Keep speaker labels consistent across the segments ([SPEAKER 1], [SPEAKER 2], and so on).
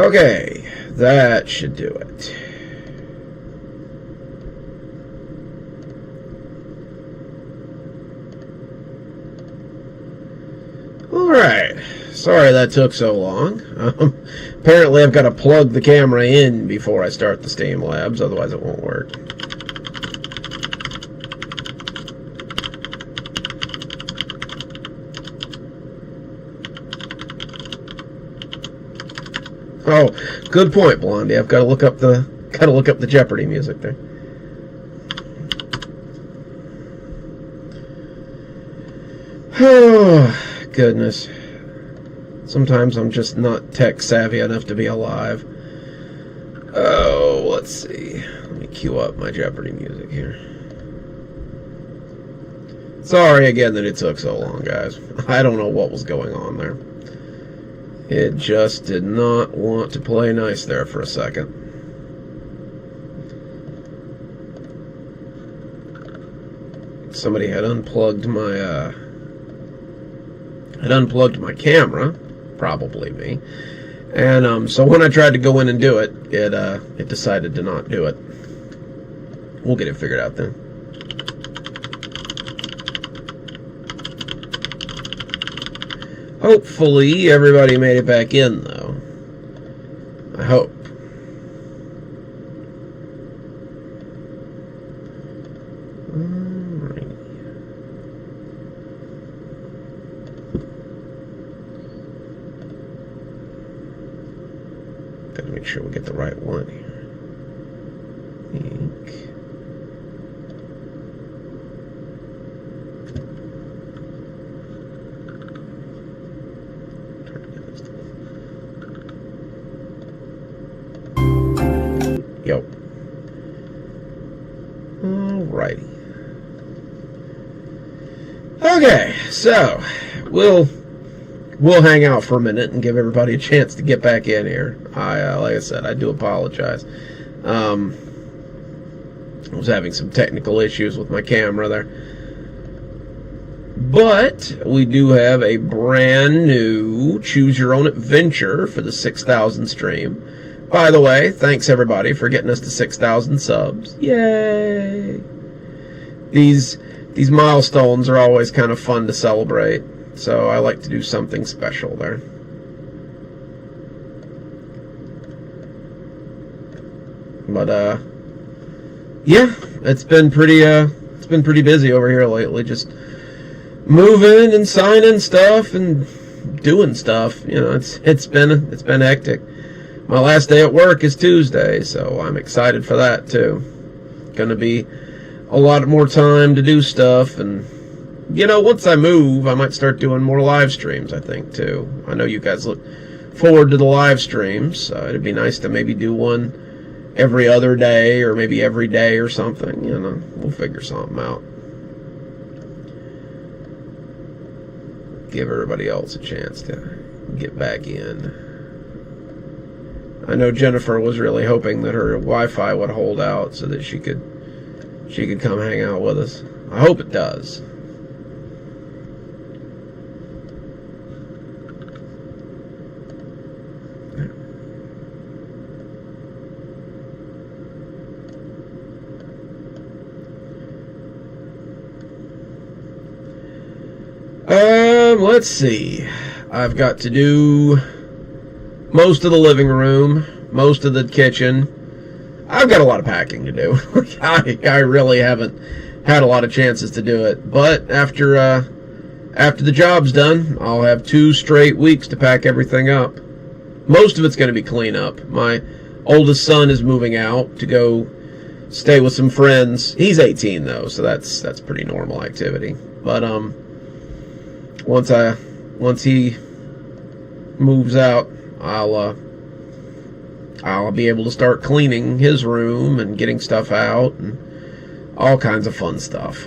[SPEAKER 1] Okay, that should do it. Alright, sorry that took so long. Apparently I've got to plug the camera in before I start the Streamlabs, otherwise it won't work. Oh, good point, Blondie. I've got to look up the Jeopardy music there. Oh, goodness. Sometimes I'm just not tech savvy enough to be alive. Oh, let's see. Let me cue up my Jeopardy music here. Sorry again that it took so long, guys. I don't know what was going on there. It just did not want to play nice there for a second. Somebody had unplugged my camera, probably me, and so when I tried to go in and do it, it decided to not do it. We'll get it figured out then. Hopefully everybody made it back in, though. I hope. Alright. Gotta make sure we get the right one here. Yo. Alrighty. Okay, so we'll hang out for a minute and give everybody a chance to get back in here. Like I said, I do apologize. I was having some technical issues with my camera there. But we do have a brand new Choose Your Own Adventure for the 6,000 stream. By the way, thanks everybody for getting us to 6,000 subs. Yay! These milestones are always kind of fun to celebrate, so I like to do something special there. But yeah, it's been pretty busy over here lately, just moving and signing stuff and doing stuff. You know, it's been hectic. My last day at work is Tuesday, so I'm excited for that too. Gonna be a lot more time to do stuff, and you know, once I move, I might start doing more live streams, I think, too. I know you guys look forward to the live streams, so it'd be nice to maybe do one every other day, or maybe every day or something, you know. We'll figure something out. Give everybody else a chance to get back in. I know Jennifer was really hoping that her Wi-Fi would hold out so that she could come hang out with us. I hope it does. Let's see. I've got to do most of the living room, most of the kitchen. I've got a lot of packing to do. I really haven't had a lot of chances to do it. But after the job's done, I'll have 2 straight weeks to pack everything up. Most of it's going to be cleanup. My oldest son is moving out to go stay with some friends. He's 18 though, so that's pretty normal activity. But once he moves out, I'll be able to start cleaning his room and getting stuff out and all kinds of fun stuff.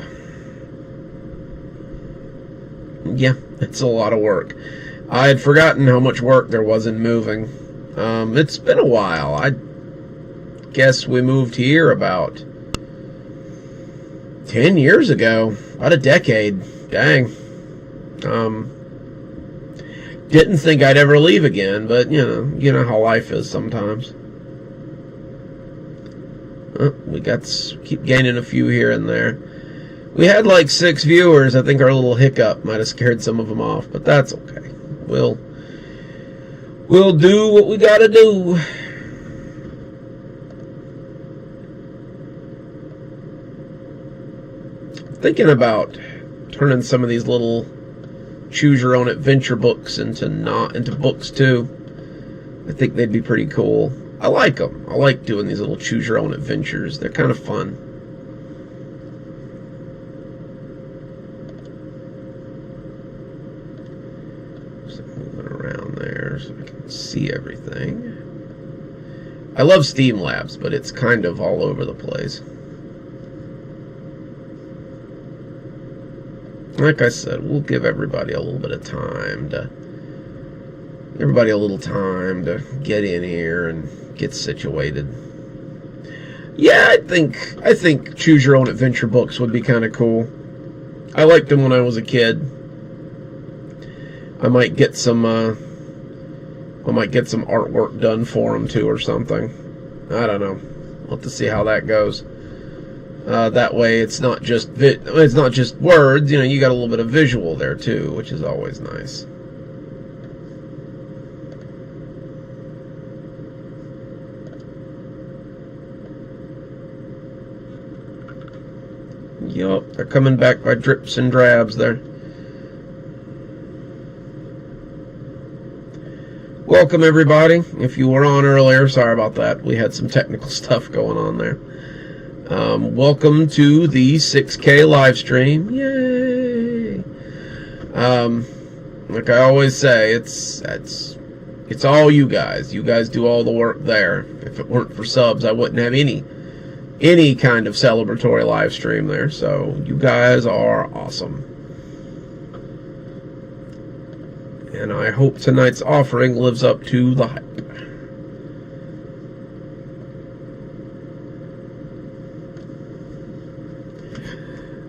[SPEAKER 1] Yeah, it's a lot of work. I had forgotten how much work there was in moving. It's been a while. I guess we moved here about 10 years ago. About a decade. Dang. Didn't think I'd ever leave again, but you know how life is sometimes. Oh, we keep gaining a few here and there. We had like 6 viewers. I think our little hiccup might have scared some of them off, but that's okay. We'll do what we gotta do. Thinking about turning some of these little choose your own adventure books into books too. I think they'd be pretty cool. I like them. I like doing these little choose your own adventures. They're kind of fun. Just moving around there so I can see everything. I love Steam Labs, but it's kind of all over the place. Like I said, we'll give everybody a little bit of time to get in here and get situated. Yeah, I think choose your own adventure books would be kind of cool. I liked them when I was a kid. I might get some artwork done for them too or something. I don't know. We'll have to see how that goes. That way it's not just words, you got a little bit of visual there too, which is always nice. Yup, they're coming back by drips and drabs there. Welcome everybody. If you were on earlier, sorry about that. We had some technical stuff going on there. Welcome to the 6K live stream. Yay! Like I always say, it's all you guys. You guys do all the work there. If it weren't for subs, I wouldn't have any kind of celebratory live stream there. So you guys are awesome. And I hope tonight's offering lives up to the hype.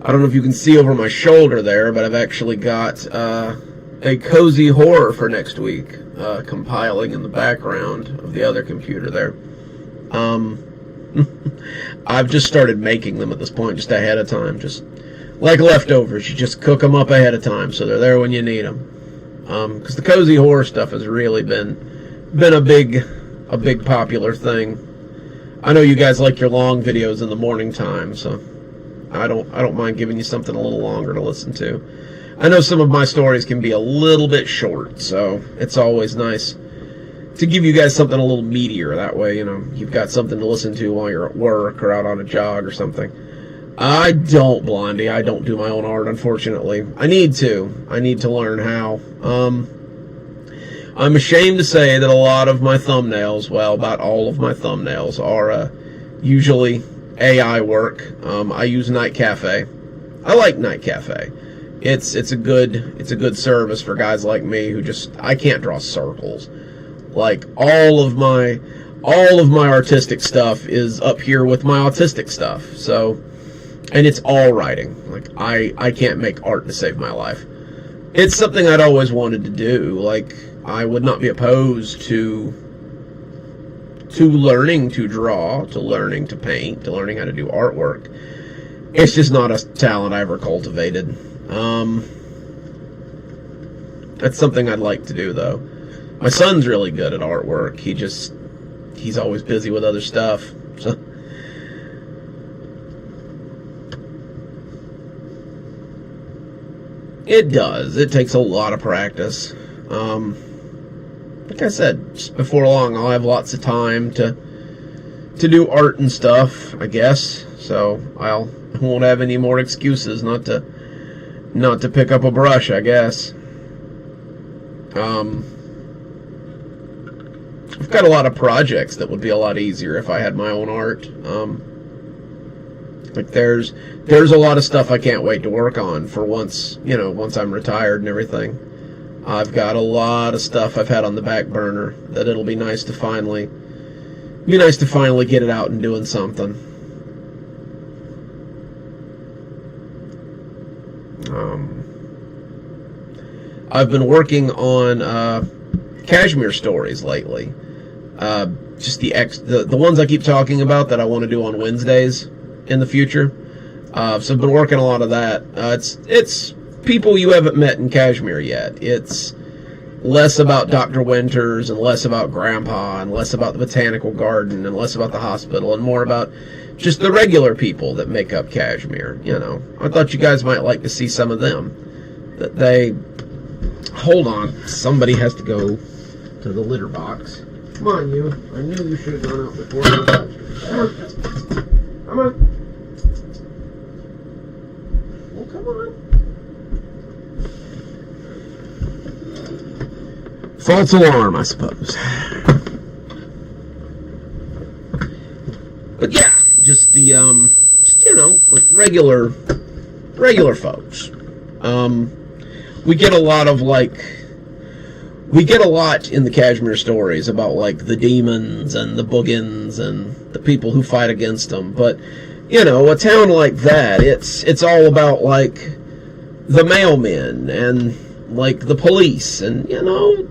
[SPEAKER 1] I don't know if you can see over my shoulder there, but I've actually got a cozy horror for next week compiling in the background of the other computer there. I've just started making them at this point, just ahead of time, just like leftovers. You just cook them up ahead of time so they're there when you need them. Because the cozy horror stuff has really been a big popular thing. I know you guys like your long videos in the morning time, so I don't mind giving you something a little longer to listen to. I know some of my stories can be a little bit short, so it's always nice to give you guys something a little meatier. That way, you've got something to listen to while you're at work or out on a jog or something. I don't, Blondie. I don't do my own art, unfortunately. I need to learn how. I'm ashamed to say that a lot of my thumbnails, well, about all of my thumbnails, are usually AI work. I use Night Cafe. I like Night Cafe. It's a good service for guys like me who I can't draw circles. Like all of my artistic stuff is up here with my autistic stuff. So, and it's all writing. Like I can't make art to save my life. It's something I'd always wanted to do. Like I would not be opposed to learning to draw, to learning to paint, to learning how to do artwork. It's just not a talent I ever cultivated. That's something I'd like to do, though. My son's really good at artwork. He's always busy with other stuff. So. It does. It takes a lot of practice. Like I said, just before long, I'll have lots of time to do art and stuff, I guess. So I won't have any more excuses not to pick up a brush, I guess. I've got a lot of projects that would be a lot easier if I had my own art. Like there's a lot of stuff I can't wait to work on for once I'm retired and everything. I've got a lot of stuff I've had on the back burner that it'll be nice to finally get it out and doing something. I've been working on Kashmir stories lately. Just the ones I keep talking about that I want to do on Wednesdays in the future. So I've been working a lot of that. It's people you haven't met in Kashmir yet. It's less about Dr. Winters and less about Grandpa and less about the botanical garden and less about the hospital and more about just the regular people that make up Kashmir. You know, I thought you guys might like to see some of them. That they... Hold on. Somebody has to go to the litter box. Come on, you. I knew you should have gone out before I touched you. Come on. Come on. Well, come on. False alarm, I suppose. But yeah, just the just, you know, like regular folks. We get a lot in the Kashmir stories about like the demons and the boogans and the people who fight against them. But you know, a town like that, it's all about like the mailmen and like the police and, you know,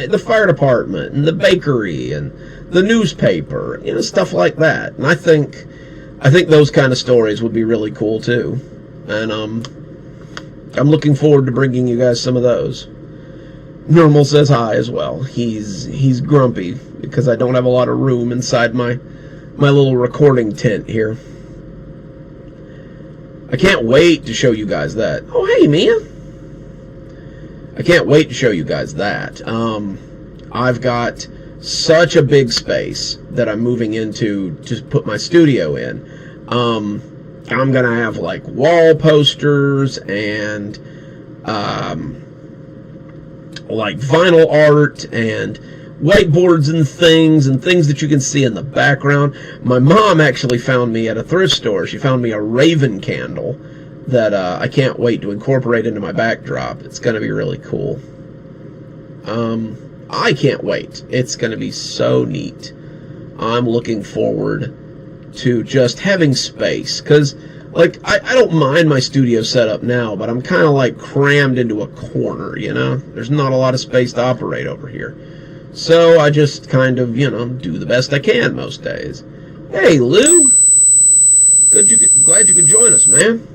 [SPEAKER 1] the fire department and the bakery and the newspaper, you know, stuff like that. And I think those kind of stories would be really cool too. And I'm looking forward to bringing you guys some of those. Normal says hi as well. He's grumpy because I don't have a lot of room inside my little recording tent here. I can't wait to show you guys that. Oh, hey, Mia. I can't wait to show you guys that. I've got such a big space that I'm moving into to put my studio in. I'm gonna have like wall posters and like vinyl art and whiteboards and things that you can see in the background. My mom actually found me at a thrift store. She found me a raven candle that I can't wait to incorporate into my backdrop. It's going to be really cool. I can't wait. It's going to be so neat. I'm looking forward to just having space, because like I don't mind my studio setup now, but I'm kind of like crammed into a corner, you know? There's not a lot of space to operate over here. So I just kind of, you know, do the best I can most days. Hey, Lou. Glad you could join us, man.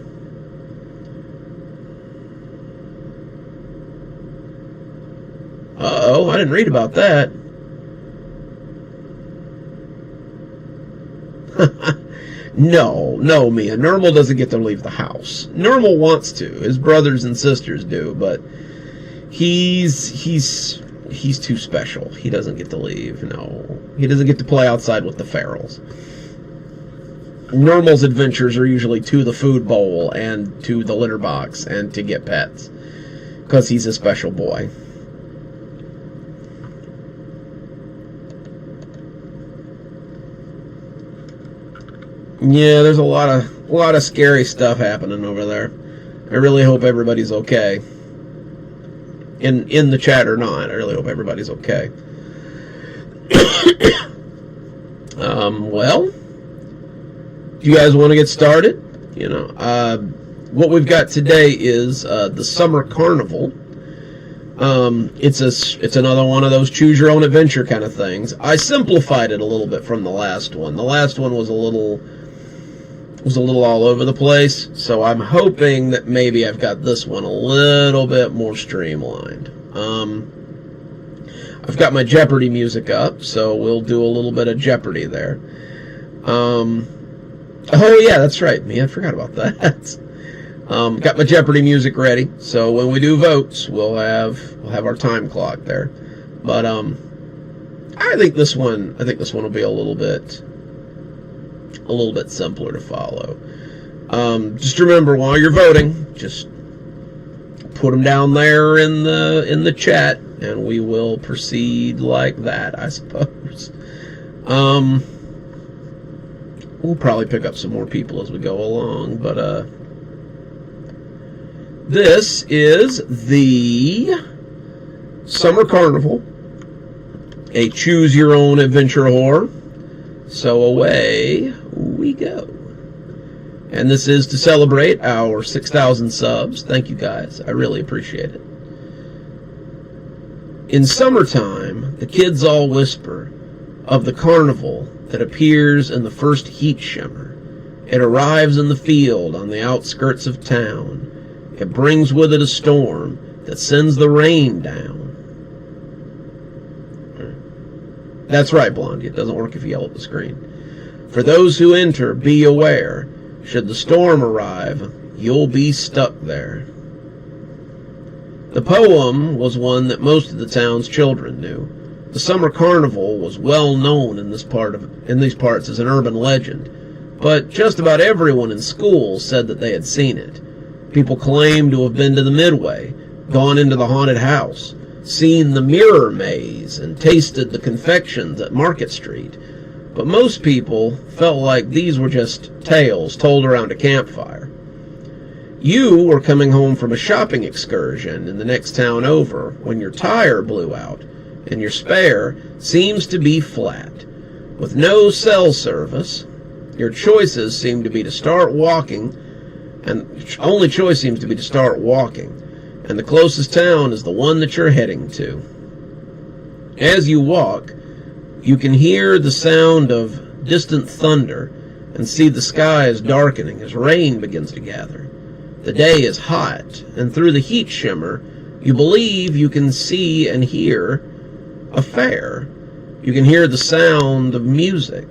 [SPEAKER 1] Uh-oh, I didn't read about that. No, Mia. Normal doesn't get to leave the house. Normal wants to. His brothers and sisters do, but he's too special. He doesn't get to leave. No. He doesn't get to play outside with the ferals. Normal's adventures are usually to the food bowl and to the litter box and to get pets, because he's a special boy. Yeah, there's a lot of scary stuff happening over there. I really hope everybody's okay. In the chat or not, I really hope everybody's okay. Well, do you guys want to get started? You know, what we've got today is the Summer Carnival. It's another one of those choose your own adventure kind of things. I simplified it a little bit from the last one. The last one was a little all over the place, so I'm hoping that maybe I've got this one a little bit more streamlined. I've got my Jeopardy music up, so we'll do a little bit of Jeopardy there. Oh yeah, that's right, me. I forgot about that. Got my Jeopardy music ready, so when we do votes, we'll have our time clock there. But I think this one will be a little bit simpler to follow. Just remember, while you're voting, just put them down there in the chat, and we will proceed like that, I suppose. We'll probably pick up some more people as we go along, but this is the Summer Carnival, a choose your own adventure horror. So away we go. And this is to celebrate our 6,000 subs. Thank you guys. I really appreciate it. In summertime, the kids all whisper of the carnival that appears in the first heat shimmer. It arrives in the field on the outskirts of town. It brings with it a storm that sends the rain down. That's right, Blondie. It doesn't work if you yell at the screen. For those who enter, be aware. Should the storm arrive, you'll be stuck there. The poem was one that most of the town's children knew. The summer carnival was well known in these parts as an urban legend, but just about everyone in school said that they had seen it. People claimed to have been to the Midway, gone into the haunted house, seen the mirror maze, and tasted the confections at Market Street. But most people felt like these were just tales told around a campfire. You were coming home from a shopping excursion in the next town over when your tire blew out, and your spare seems to be flat. With no cell service, your choices seem to be to start walking, and only choice seems to be to start walking, and the closest town is the one that you're heading to. As you walk, you can hear the sound of distant thunder and see the sky is darkening as rain begins to gather. The day is hot, and through the heat shimmer, you believe you can see and hear a fair. You can hear the sound of music.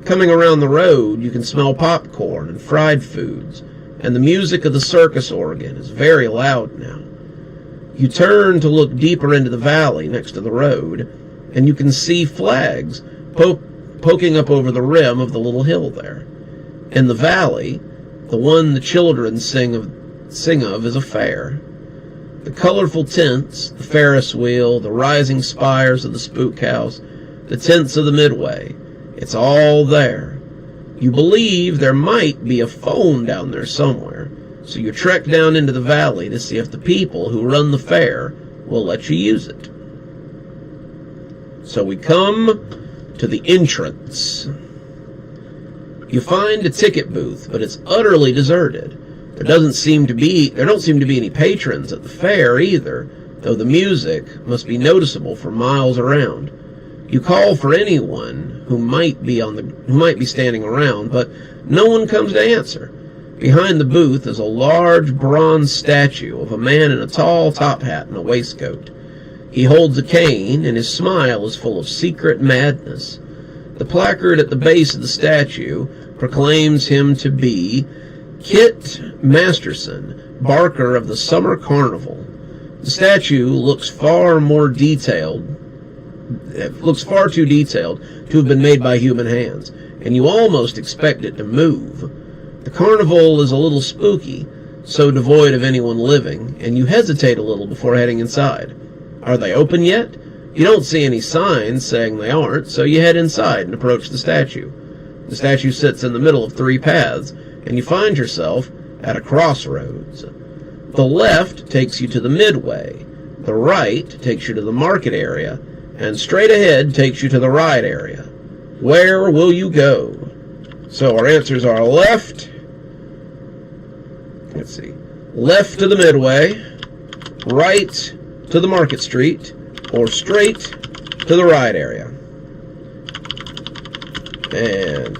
[SPEAKER 1] Coming around the road, you can smell popcorn and fried foods, and the music of the circus organ is very loud now. You turn to look deeper into the valley next to the road, and you can see flags poking up over the rim of the little hill there. In the valley, the one the children sing of is a fair. The colorful tents, the Ferris wheel, the rising spires of the spook house, the tents of the Midway, it's all there. You believe there might be a phone down there somewhere, so you trek down into the valley to see if the people who run the fair will let you use it. So we come to the entrance. You find a ticket booth, but it's utterly deserted. There don't seem to be any patrons at the fair either, though the music must be noticeable for miles around. You call for anyone who might be standing around, but no one comes to answer. Behind the booth is a large bronze statue of a man in a tall top hat and a waistcoat. He holds a cane, and his smile is full of secret madness. The placard at the base of the statue proclaims him to be Kit Masterson, barker of the Summer Carnival. The statue looks far too detailed to have been made by human hands, and you almost expect it to move. The carnival is a little spooky, so devoid of anyone living, and you hesitate a little before heading inside. Are they open yet? You don't see any signs saying they aren't, so you head inside and approach the statue. The statue sits in the middle of 3 paths, and you find yourself at a crossroads. The left takes you to the Midway, the right takes you to the market area, and straight ahead takes you to the ride area. Where will you go? So our answers are left. Let's see. Left to the Midway, right to the Market Street, or straight to the ride area. And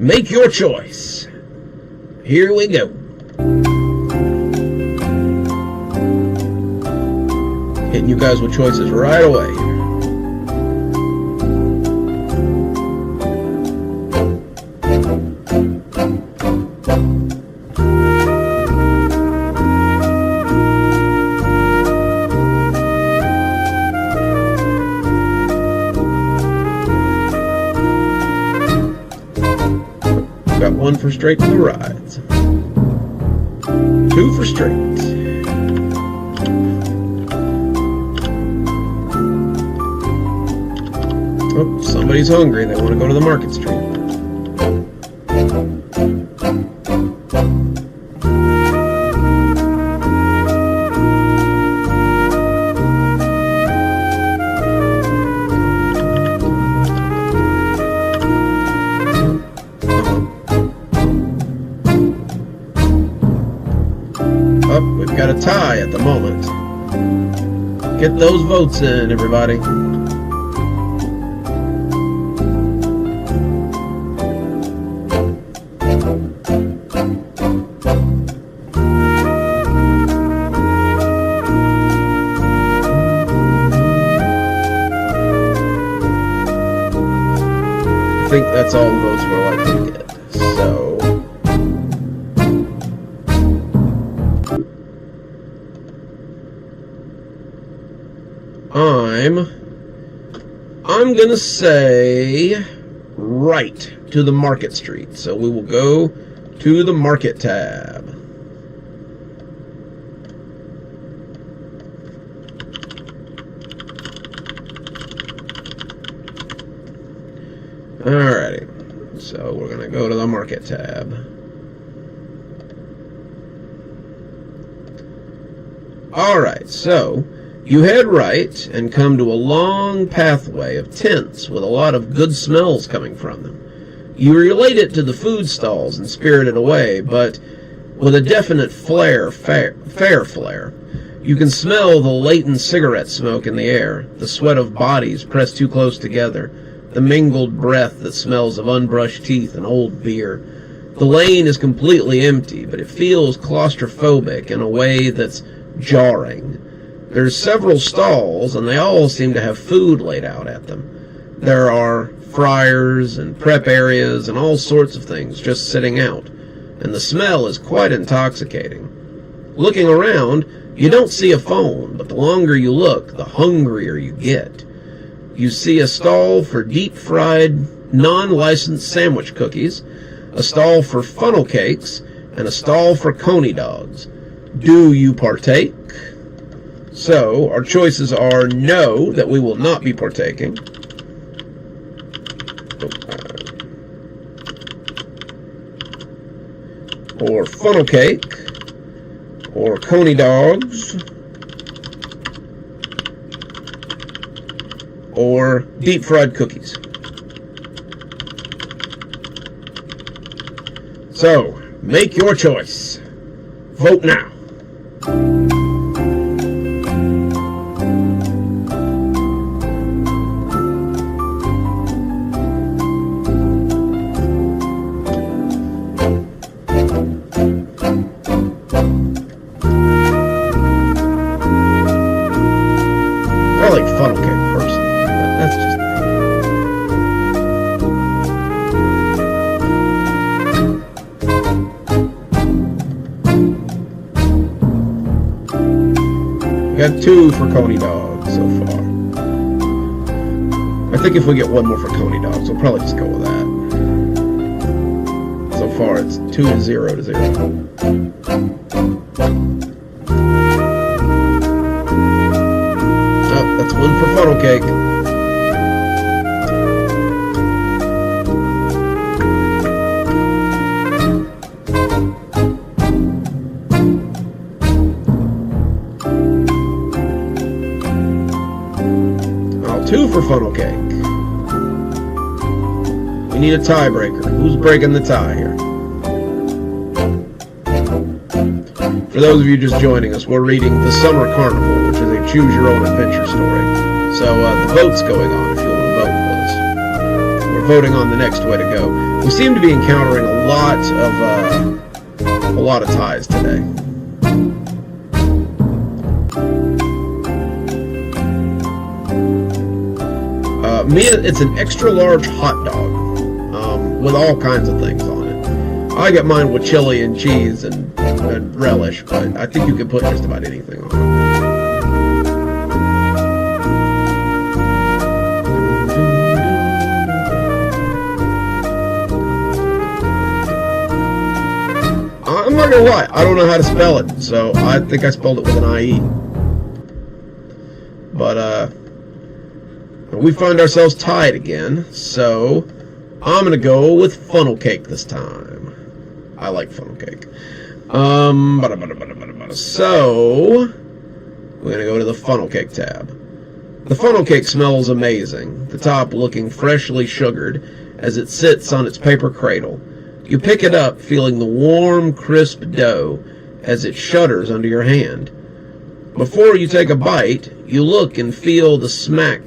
[SPEAKER 1] make your choice. Here we go. Hitting you guys with choices right away. Got 1 for straight to the rides. 2 for straight. Oh, somebody's hungry. They want to go to the Market Street. Oh, we've got a tie at the moment. Get those votes in, everybody. I think that's all the votes we're likely to get. So I'm gonna say right to the Market Street. So we will go to the Market tab. Alrighty, so we're going to go to the Market tab. Alright, so you head right and come to a long pathway of tents with a lot of good smells coming from them. You relate it to the food stalls in Spirited Away, but with a definite fair flare. You can smell the latent cigarette smoke in the air, the sweat of bodies pressed too close together, the mingled breath that smells of unbrushed teeth and old beer. The lane is completely empty, but it feels claustrophobic in a way that's jarring. There's several stalls, and they all seem to have food laid out at them. There are fryers and prep areas and all sorts of things just sitting out, and the smell is quite intoxicating. Looking around, you don't see a phone, but the longer you look, the hungrier you get. You see a stall for deep-fried, non-licensed sandwich cookies, a stall for funnel cakes, and a stall for coney dogs. Do you partake? So, our choices are no, that we will not be partaking. Or funnel cake, or coney dogs, or deep-fried cookies. So, make your choice. Vote now. I like funnel cake personally. That's just we got 2 for coney dogs so far. I think if we get 1 more for coney dogs, we'll probably just go with that. So far it's 2-0 to 0. That's 1 for funnel cake. Oh, 2 for funnel cake. We need a tiebreaker. Who's breaking the tie here? For those of you just joining us, we're reading The Summer Carnival, which is a choose-your-own-adventure story. So the vote's going on if you want to vote with us. We're voting on the next way to go. We seem to be encountering a lot of ties today. It's an extra large hot dog with all kinds of things on it. I get mine with chili and cheese and relish, but I think you can put just about anything on it. I'm not gonna lie, I don't know how to spell it, so I think I spelled it with an IE. But we find ourselves tied again, so I'm gonna go with funnel cake this time. I like funnel cake. So we're gonna go to the funnel cake tab. The funnel cake smells amazing, the top looking freshly sugared as it sits on its paper cradle. You pick it up, feeling the warm, crisp dough as it shudders under your hand. Before you take a bite, you look and feel the snack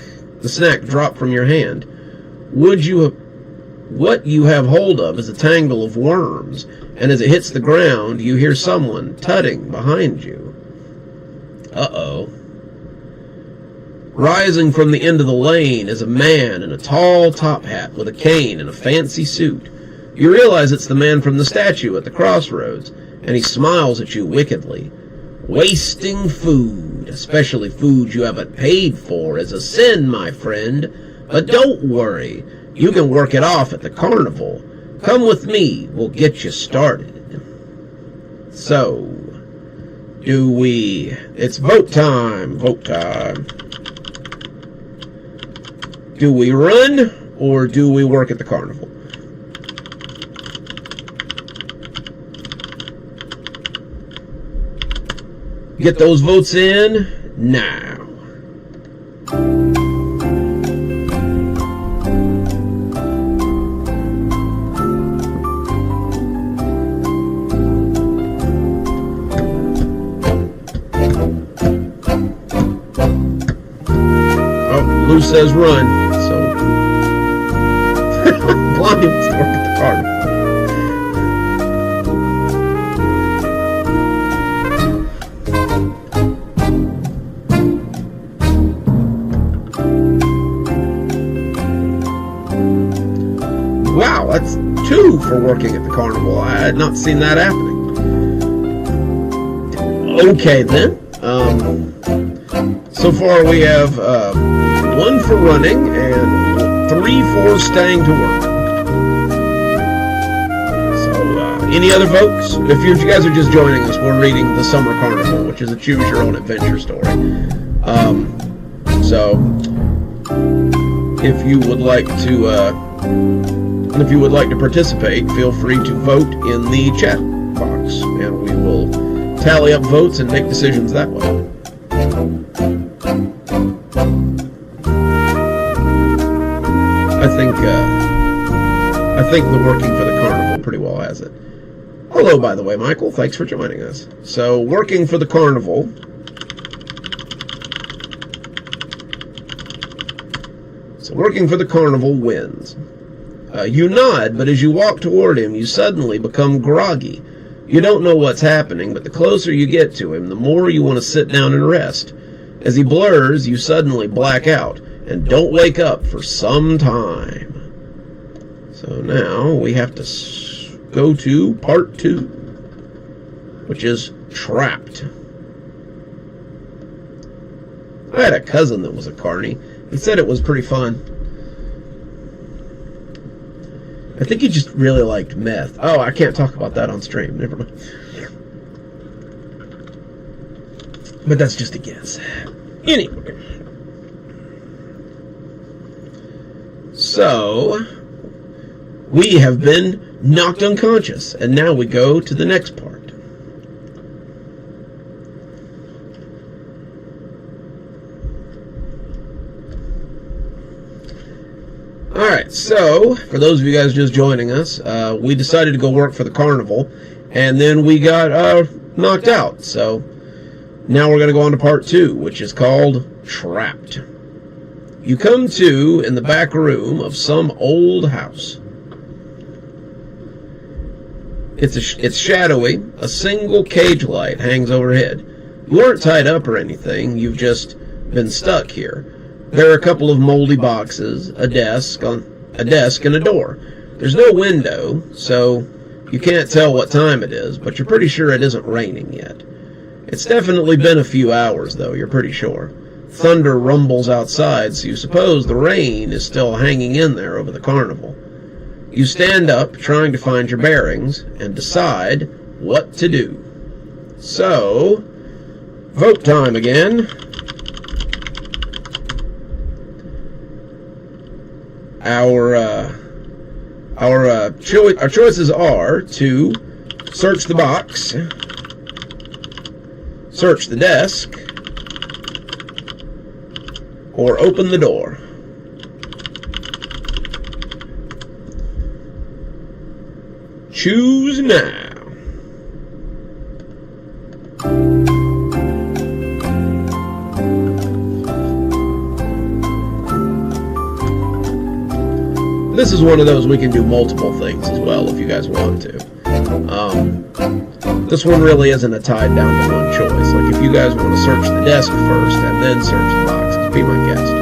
[SPEAKER 1] drop from your hand. What you have hold of is a tangle of worms, and as it hits the ground, you hear someone tutting behind you. Uh-oh. Rising from the end of the lane is a man in a tall top hat with a cane and a fancy suit. You realize it's the man from the statue at the crossroads, and he smiles at you wickedly. Wasting food, especially food you haven't paid for, is a sin, my friend. But don't worry, you can work it off at the carnival. Come with me, we'll get you started. So, it's vote time, vote time. Do we run, or do we work at the carnival? Get those votes in now. Oh, Lou says run, so Blondie wants to work at the carnival. Wow, that's 2 for working at the carnival. I had not seen that happening. Okay, then. So far we have 1 for running and 3 for staying to work. So, any other votes? If you guys are just joining us, we're reading The Summer Carnival, which is a choose-your-own-adventure story. So, if you would like to participate, feel free to vote in the chat box, and we will tally up votes and make decisions that way. I think the working for the carnival pretty well has it. Hello, by the way, Michael. Thanks for joining us. So, working for the carnival. So, working for the carnival wins. You nod, but as you walk toward him, you suddenly become groggy. You don't know what's happening, but the closer you get to him, the more you want to sit down and rest. As he blurs, you suddenly black out, and don't wake up for some time. So now we have to go to part 2, which is Trapped. I had a cousin that was a carny. He said it was pretty fun. I think he just really liked meth. Oh, I can't talk about that on stream. Never mind. But that's just a guess. Anyway. So, we have been knocked unconscious, and now we go to the next part. Alright, so, for those of you guys just joining us, we decided to go work for the carnival, and then we got knocked out. So, now we're going to go on to part 2, which is called Trapped. You come to in the back room of some old house. It's shadowy. A single cage light hangs overhead. You weren't tied up or anything. You've just been stuck here. There are a couple of moldy boxes, a desk, and a door. There's no window, so you can't tell what time it is, but you're pretty sure it isn't raining yet. It's definitely been a few hours, though, you're pretty sure. Thunder rumbles outside, so you suppose the rain is still hanging in there over the carnival. You stand up, trying to find your bearings, and decide what to do. So, vote time again. Our choices are to search the box, search the desk, or open the door. Choose now. this is one of those we can do multiple things as well if you guys want to. This one really isn't a tied down to one choice. Like if you guys want to search the desk first and then search the boxes, be my guest.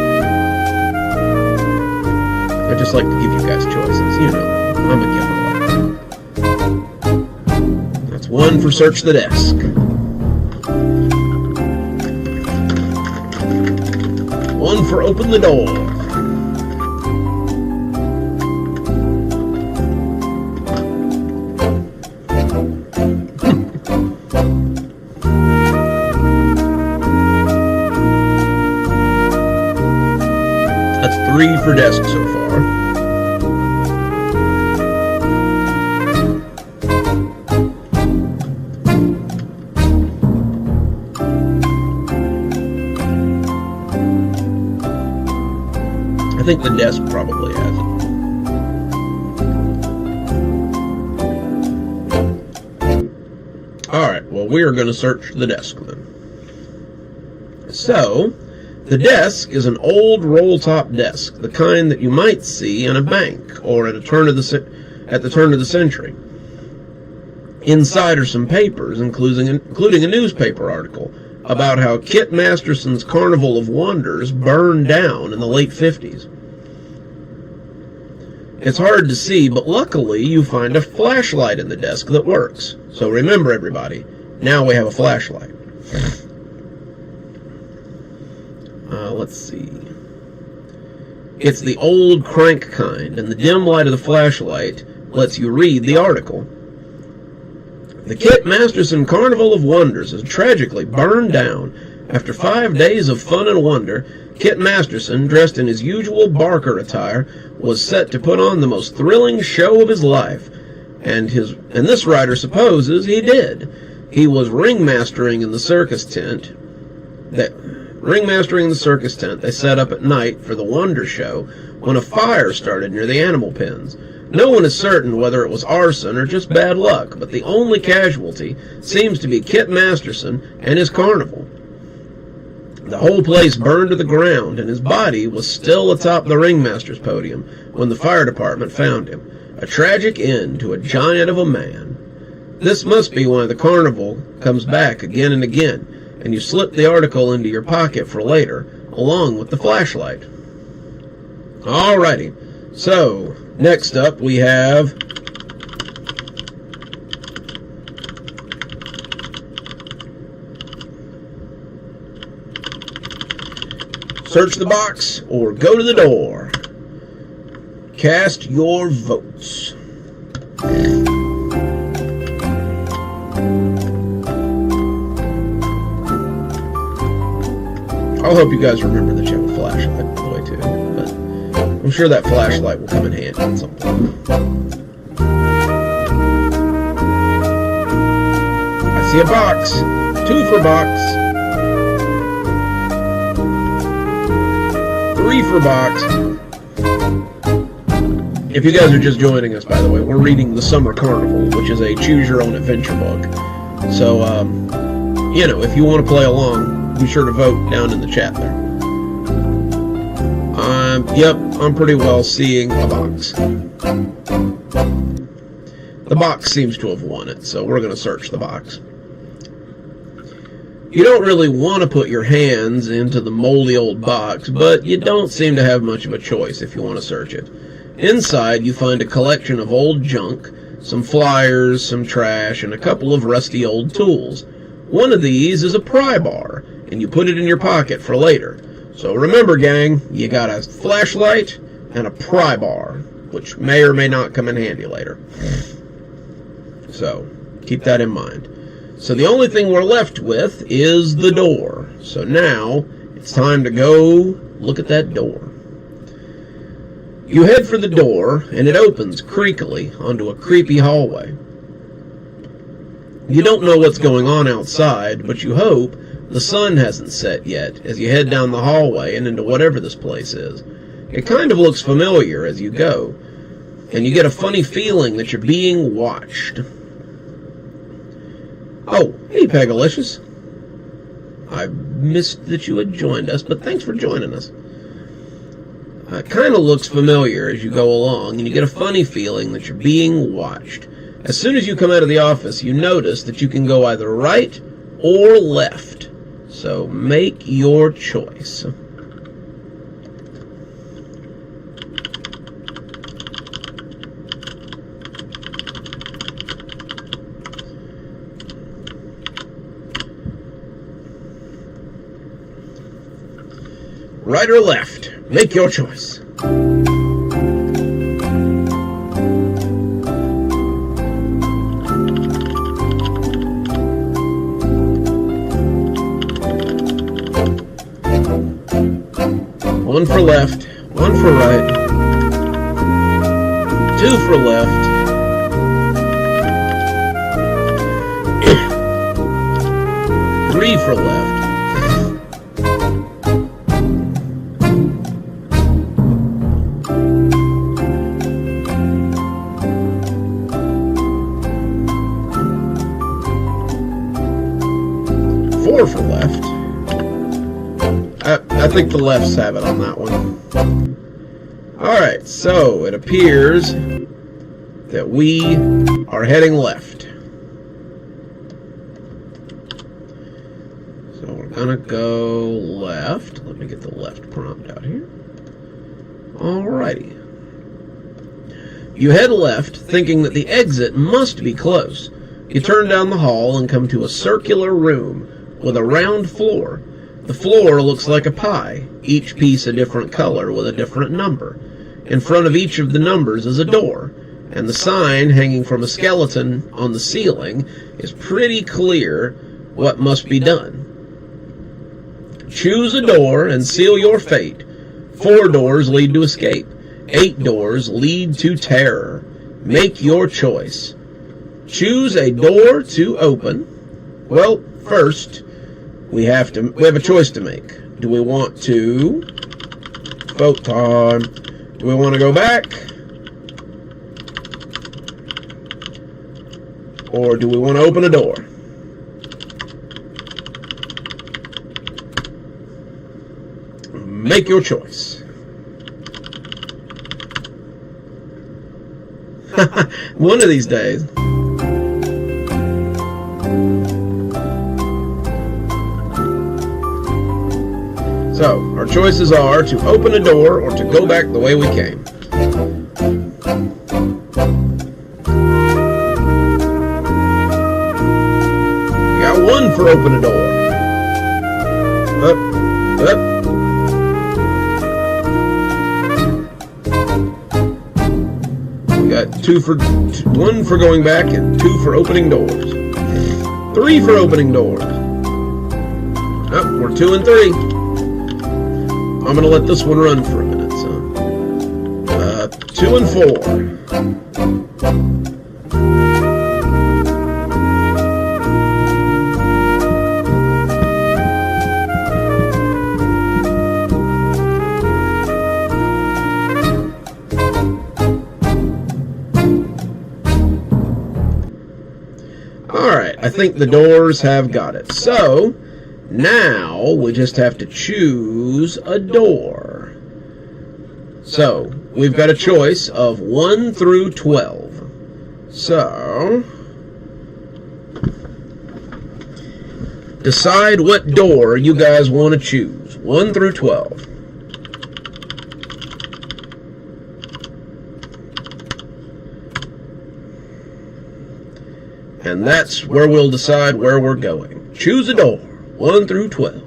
[SPEAKER 1] I just like to give you guys choices. You know, I'm a giver. That's one for search the desk. One for open the door. That's 3 for desk so far. I think the desk probably has it. Alright, well we are going to search the desk then. So, the desk is an old roll-top desk, the kind that you might see in a bank or at the turn of the century. Inside are some papers, including a newspaper article about how Kit Masterson's Carnival of Wonders burned down in the late 50s. It's hard to see, but luckily you find a flashlight in the desk that works. So remember everybody, now we have a flashlight. Let's see. It's the old crank kind, and the dim light of the flashlight lets you read the article. The Kit Masterson Carnival of Wonders is tragically burned down. After 5 days of fun and wonder, Kit Masterson, dressed in his usual Barker attire, was set to put on the most thrilling show of his life. And this writer supposes he did. He was ringmastering in the circus tent they set up at night for the Wonder Show when a fire started near the animal pens. No one is certain whether it was arson or just bad luck, but the only casualty seems to be Kit Masterson and his carnival. The whole place burned to the ground, and his body was still atop the ringmaster's podium when the fire department found him. A tragic end to a giant of a man. This must be why the carnival comes back again and again, and you slip the article into your pocket for later, along with the flashlight. Alrighty, so next up we have search the box or go to the door. Cast your votes. I hope you guys remember that you have a flashlight, by the way, too. But I'm sure that flashlight will come in handy at some point. I see a box. 2 for box. 3 for box. If you guys are just joining us, by the way, we're reading The Summer Carnival, which is a choose-your-own-adventure book. So, you know, if you want to play along, be sure to vote down in the chat there. Yep, I'm pretty well seeing a box. The box seems to have won it, so we're going to search the box. You don't really want to put your hands into the moldy old box, but you don't seem to have much of a choice if you want to search it. Inside, you find a collection of old junk, some flyers, some trash, and a couple of rusty old tools. One of these is a pry bar, and you put it in your pocket for later. So remember, gang, you got a flashlight and a pry bar, which may or may not come in handy later. So keep that in mind. So the only thing we're left with is the door. So now it's time to go look at that door. You head for the door, and it opens creakily onto a creepy hallway. You don't know what's going on outside, but you hope the sun hasn't set yet as you head down the hallway and into whatever this place is. It kind of looks familiar as you go, and you get a funny feeling that you're being watched. Oh, hey Pegalicious. I missed that you had joined us, but thanks for joining us. kind of looks familiar as you go along, and you get a funny feeling that you're being watched. As soon as you come out of the office, you notice that you can go either right or left. So make your choice. Right or left? Make your choice. One for left, one for right, two for left, three for left, four for left. I think the lefts have it on that one. Alright, so it appears that we are heading left. So we're gonna go left. Let me get the left prompt out here. Alrighty. You head left, thinking that the exit must be close. You turn down the hall and come to a circular room with a round floor. The floor looks like a pie, each piece a different color with a different number. In front of each of the numbers is a door, and the sign hanging from a skeleton on the ceiling is pretty clear what must be done. Choose a door and seal your fate. 4 doors lead to escape. 8 doors lead to terror. Make your choice. Choose a door to open. Well, first, we have a choice to make. Do we want to vote time? Do we want to go back? Or do we want to open a door? Make your choice. One of these days. So, our choices are to open a door or to go back the way we came. We got 1 for open a door. Up, up. We got 1 for going back and 2 for opening doors. 3 for opening doors. Up, we're 2 and 3. I'm going to let this one run for a minute, so 2 and 4. Alright, I think the doors have got it. So, now we just have to choose a door. So, we've got a choice of 1 through 12. So, decide what door you guys want to choose. 1 through 12. And that's where we'll decide where we're going. Choose a door. 1 through 12.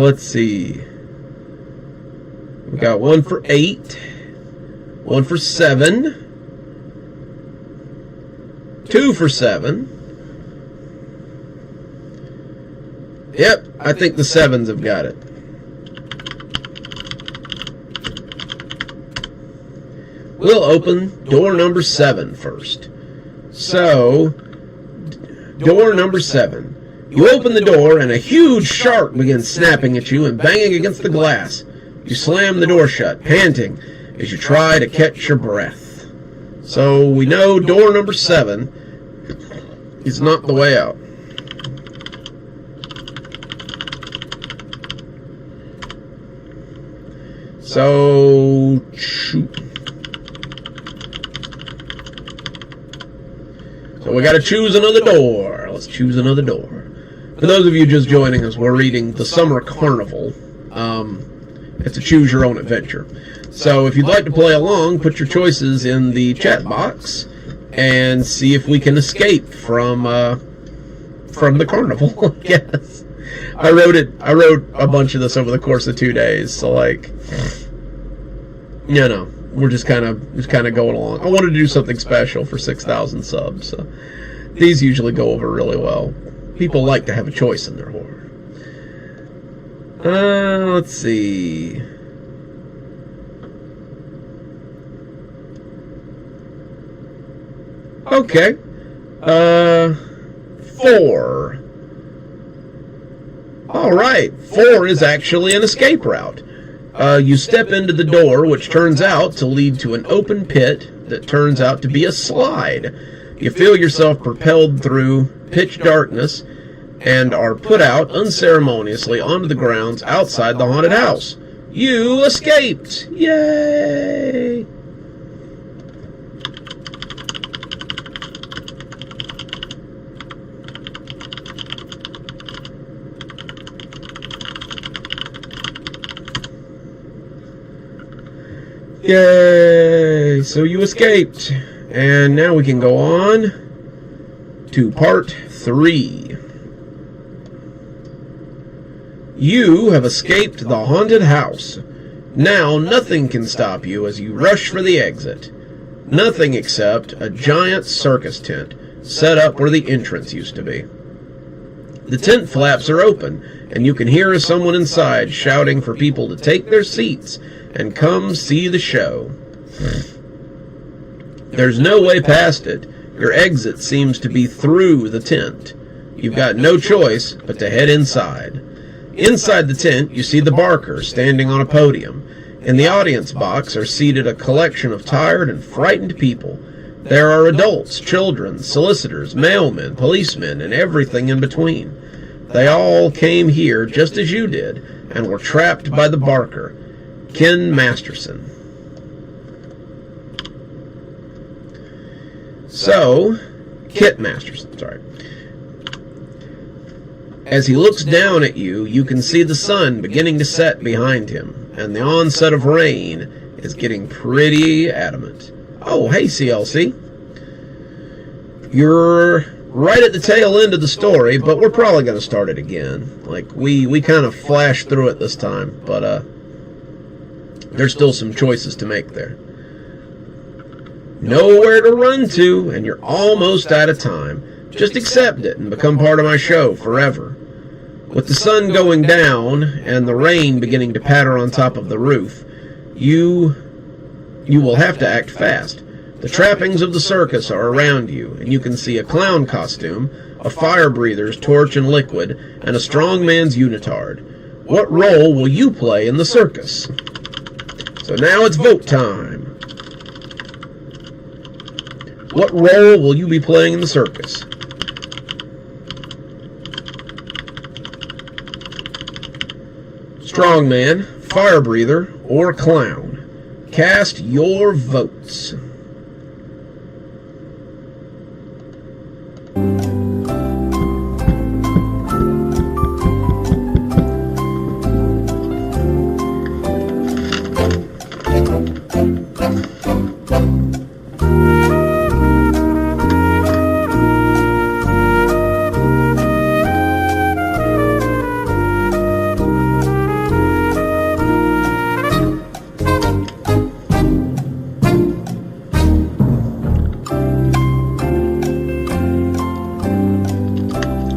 [SPEAKER 1] Let's see. We got 1 for 8, 1 for 7, 2 for 7. Yep, I think the 7s have got it. We'll open door number 7 first. So, door number 7. You open the door and a huge shark begins snapping at you and banging against the glass. You slam the door shut, panting, as you try to catch your breath. So we know door number 7 is not the way out. So, shoot. So we gotta choose another door. Let's choose another door. For those of you just joining us, we're reading The Summer Carnival. It's a choose your own adventure. So if you'd like to play along, put your choices in the chat box and see if we can escape from the carnival. Yes. I wrote a bunch of this over the course of 2 days, so like, you know, we're just kind of going along. I wanted to do something special for 6,000 subs, so these usually go over really well. People like to have a choice in their horror. Let's see. Okay. 4. Alright, 4 is actually an escape route. You step into the door, which turns out to lead to an open pit that turns out to be a slide. You feel yourself propelled through pitch darkness and are put out unceremoniously onto the grounds outside the haunted house. You escaped! Yay! Yay! So you escaped. And now we can go on to part 3. You have escaped the haunted house. Now nothing can stop you as you rush for the exit. Nothing except a giant circus tent set up where the entrance used to be. The tent flaps are open, and you can hear someone inside shouting for people to take their seats and come see the show. There's no way past it. Your exit seems to be through the tent. You've got no choice but to head inside. Inside the tent, you see the Barker standing on a podium. In the audience box are seated a collection of tired and frightened people. There are adults, children, solicitors, mailmen, policemen, and everything in between. They all came here just as you did, and were trapped by the Barker, Ken Masterson. So, Kit Masterson, sorry. As he looks down at you, you can see the sun beginning to set behind him, and the onset of rain is getting pretty adamant. Oh, hey, CLC. You're right at the tail end of the story, but we're probably going to start it again. Like, we kind of flashed through it this time, but there's still some choices to make there. Nowhere to run to, and you're almost out of time. Just accept it and become part of my show forever. With the sun going down and the rain beginning to patter on top of the roof, you will have to act fast. The trappings of the circus are around you, and you can see a clown costume, a fire breather's torch and liquid, and a strong man's unitard. What role will you play in the circus? So now it's vote time. What role will you be playing in the circus? Strongman, fire breather, or clown. Cast your votes.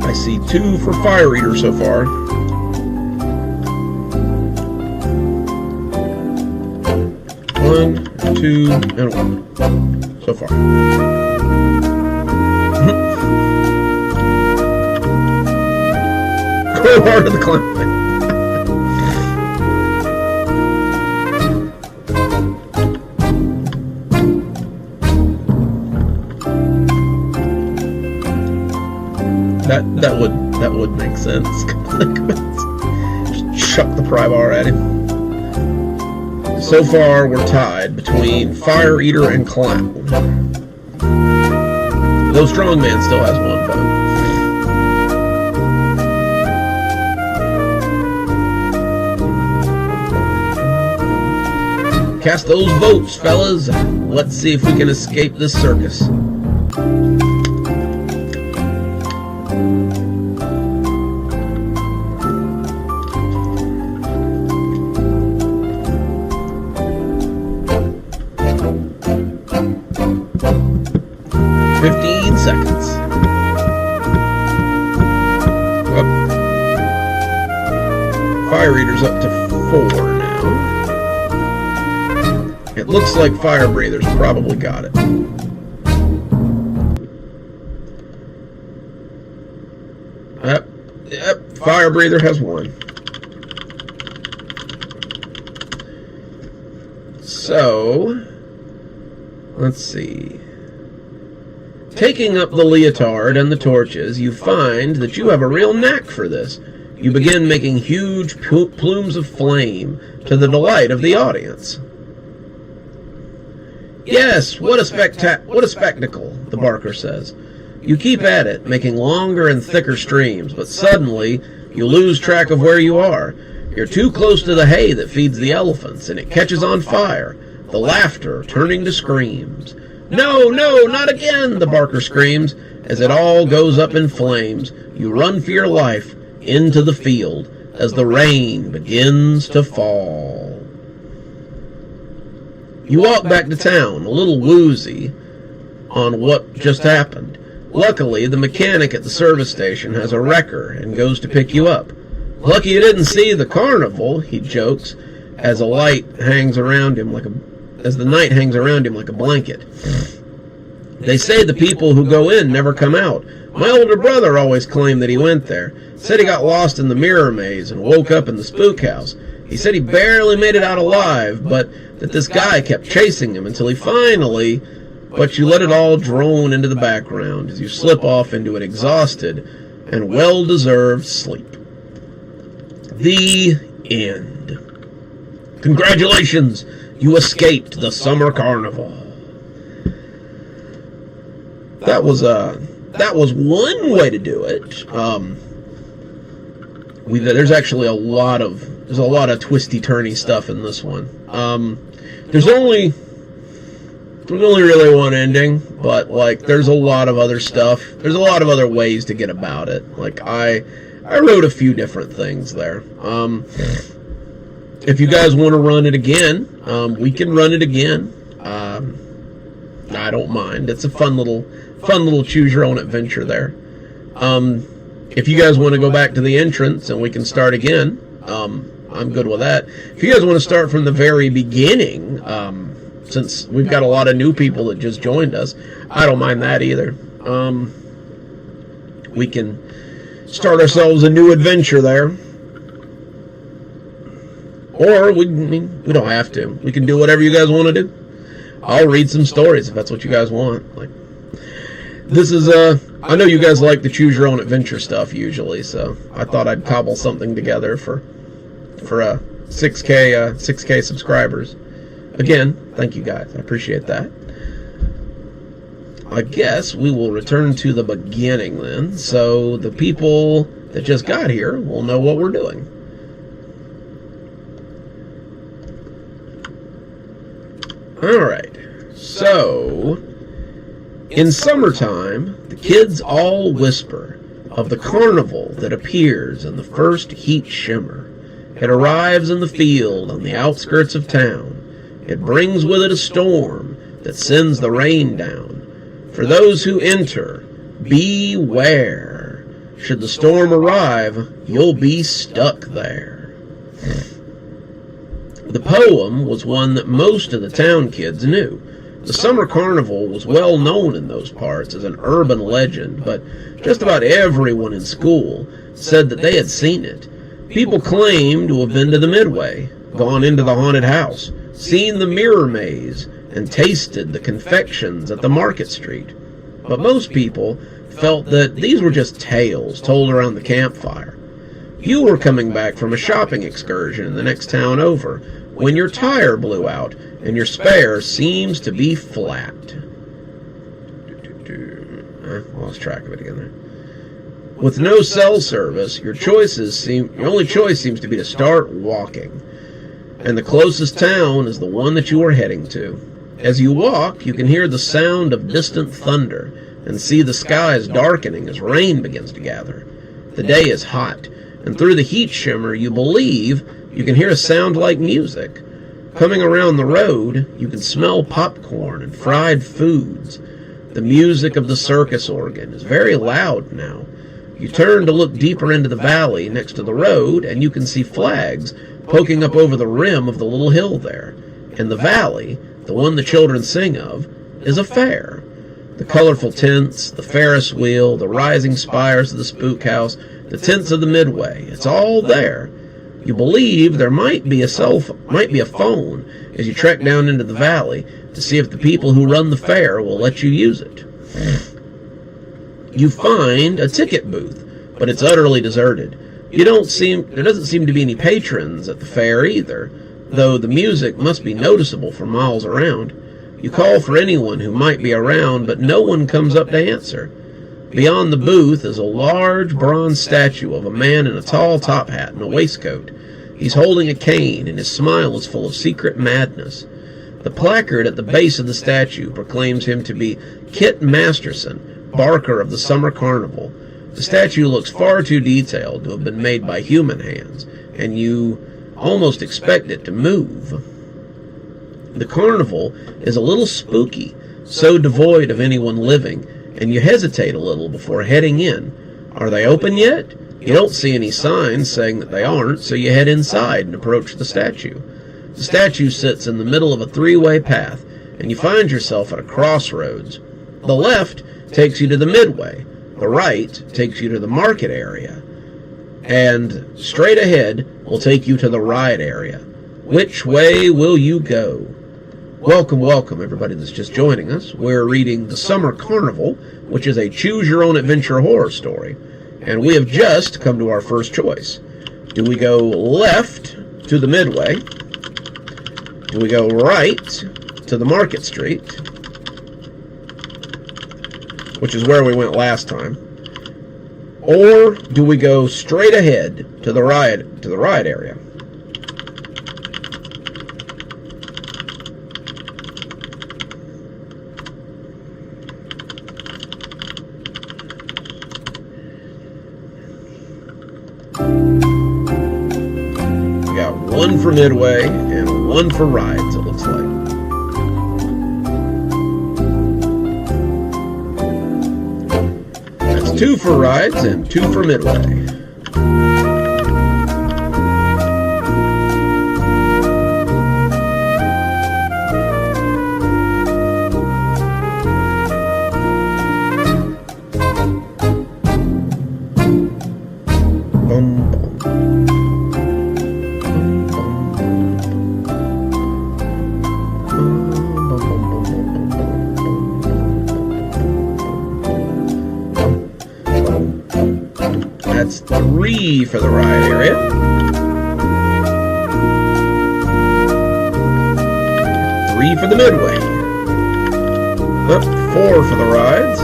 [SPEAKER 1] I see 2 for Fire Eater so far. One, 2, and 1 so far. Go hard to the clown. that would make sense. Just chuck the pry bar at him. So far, we're tied between Fire Eater and Clown. Though Strongman still has one vote. Cast those votes, fellas. Let's see if we can escape this circus. Seconds. Oh. Fire Eater's up to 4 now. It looks like Fire Breather's probably got it. Yep, Fire Breather has 1. So, let's see. Taking up the leotard and the torches, you find that you have a real knack for this. You begin making huge plumes of flame to the delight of the audience. Yes, what a spectacle, the barker says. You keep at it, making longer and thicker streams, but suddenly you lose track of where you are. You're too close to the hay that feeds the elephants, and it catches on fire, the laughter turning to screams. No, no, not again, the barker screams. As it all goes up in flames, you run for your life into the field as the rain begins to fall. You walk back to town, a little woozy on what just happened. Luckily, the mechanic at the service station has a wrecker and goes to pick you up. Lucky you didn't see the carnival, he jokes, as the night hangs around him like a blanket. They say the people who go in never come out. My older brother always claimed that he went there. Said he got lost in the mirror maze and woke up in the spook house. He said he barely made it out alive, but that this guy kept chasing him until he finally... But you let it all drone into the background as you slip off into an exhausted and well-deserved sleep. The end. Congratulations! You escaped the Summer Carnival. That was one way to do it. There's actually a lot of twisty-turny stuff in this one. There's only really one ending, but like there's a lot of other stuff. There's a lot of other ways to get about it. Like I wrote a few different things there. If you guys want to run it again, we can run it again. I don't mind. It's a fun little choose your own adventure there. If you guys want to go back to the entrance and we can start again, I'm good with that. If you guys want to start from the very beginning, since we've got a lot of new people that just joined us, I don't mind that either. We can start ourselves a new adventure there. Or we don't have to. We can do whatever you guys want to do. I'll read some stories if that's what you guys want. Like, this is I know you guys like the choose your own adventure stuff usually, so I thought I'd cobble something together for 6K subscribers. Again, thank you guys. I appreciate that. I guess we will return to the beginning then, so the people that just got here will know what we're doing. Alright, so in summertime, the kids all whisper of the carnival that appears in the first heat shimmer. It arrives in the field on the outskirts of town. It brings with it a storm that sends the rain down. For those who enter, beware. Should the storm arrive, you'll be stuck there. The poem was one that most of the town kids knew. The Summer Carnival was well known in those parts as an urban legend, but just about everyone in school said that they had seen it. People claimed to have been to the Midway, gone into the haunted house, seen the mirror maze, and tasted the confections at the Market Street. but most people felt that these were just tales told around the campfire. You were coming back from a shopping excursion in the next town over when your tire blew out and your spare seems to be flat. Lost track of it again there. With no cell service, your only choice seems to be to start walking. And the closest town is the one that you are heading to. As you walk, you can hear the sound of distant thunder and see the skies darkening as rain begins to gather. The day is hot, and through the heat shimmer you believe you can hear a sound like music. Coming around the road, you can smell popcorn and fried foods. The music of the circus organ is very loud now. You turn to look deeper into the valley next to the road, and you can see flags poking up over the rim of the little hill there. In the valley, the one the children sing of, is a fair. The colorful tents, the Ferris wheel, the rising spires of the spook house, the tents of the Midway, it's all there. You believe there might be a phone as you trek down into the valley to see if the people who run the fair will let you use it. You find a ticket booth, but it's utterly deserted. There doesn't seem to be any patrons at the fair either, though the music must be noticeable for miles around. You call for anyone who might be around, but no one comes up to answer. Beyond the booth is a large bronze statue of a man in a tall top hat and a waistcoat. He's holding a cane, and his smile is full of secret madness. The placard at the base of the statue proclaims him to be Kit Masterson, barker of the Summer Carnival. The statue looks far too detailed to have been made by human hands, and you almost expect it to move. The carnival is a little spooky, so devoid of anyone living, and you hesitate a little before heading in. Are they open yet? You don't see any signs saying that they aren't, so you head inside and approach the statue. The statue sits in the middle of a three-way path, and you find yourself at a crossroads. The left takes you to the Midway, the right takes you to the market area, and straight ahead will take you to the ride area. Which way will you go? Welcome, everybody that's just joining us. We're reading The Summer Carnival, which is a choose-your-own-adventure horror story, and we have just come to our first choice. Do we go left to the Midway? Do we go right to the Market Street, which is where we went last time? Or do we go straight ahead to the ride area? We got one for Midway and one for rides, it looks like. That's 2 for rides and 2 for Midway. That's 3 for the ride area. Three for the Midway. 4 for the rides.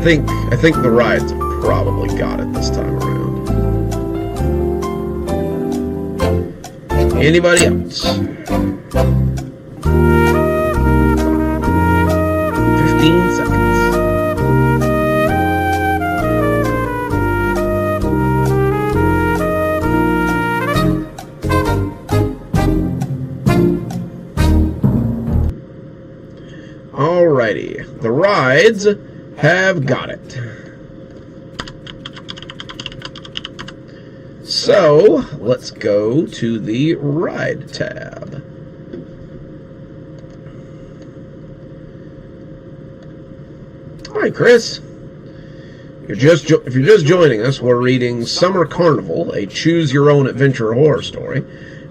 [SPEAKER 1] I think the rides probably got it this time around. Anybody else? 15 seconds. Alrighty, the rides have got it. So, let's go to the ride tab. Hi, Chris. If you're just joining us, we're reading Summer Carnival, a choose-your-own-adventure horror story,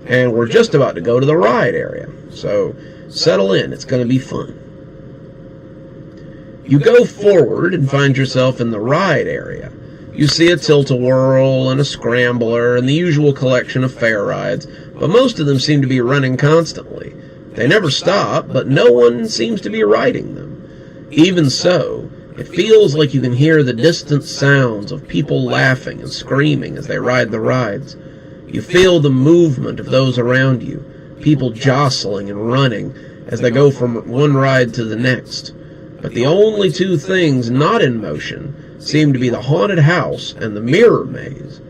[SPEAKER 1] and we're just about to go to the ride area. So settle in, it's going to be fun. You go forward and find yourself in the ride area. You see a tilt-a-whirl and a scrambler and the usual collection of fair rides, but most of them seem to be running constantly. They never stop, but no one seems to be riding them. Even so, it feels like you can hear the distant sounds of people laughing and screaming as they ride the rides. You feel the movement of those around you, people jostling and running as they go from one ride to the next. But the only two things not in motion seem to be the haunted house and the mirror maze.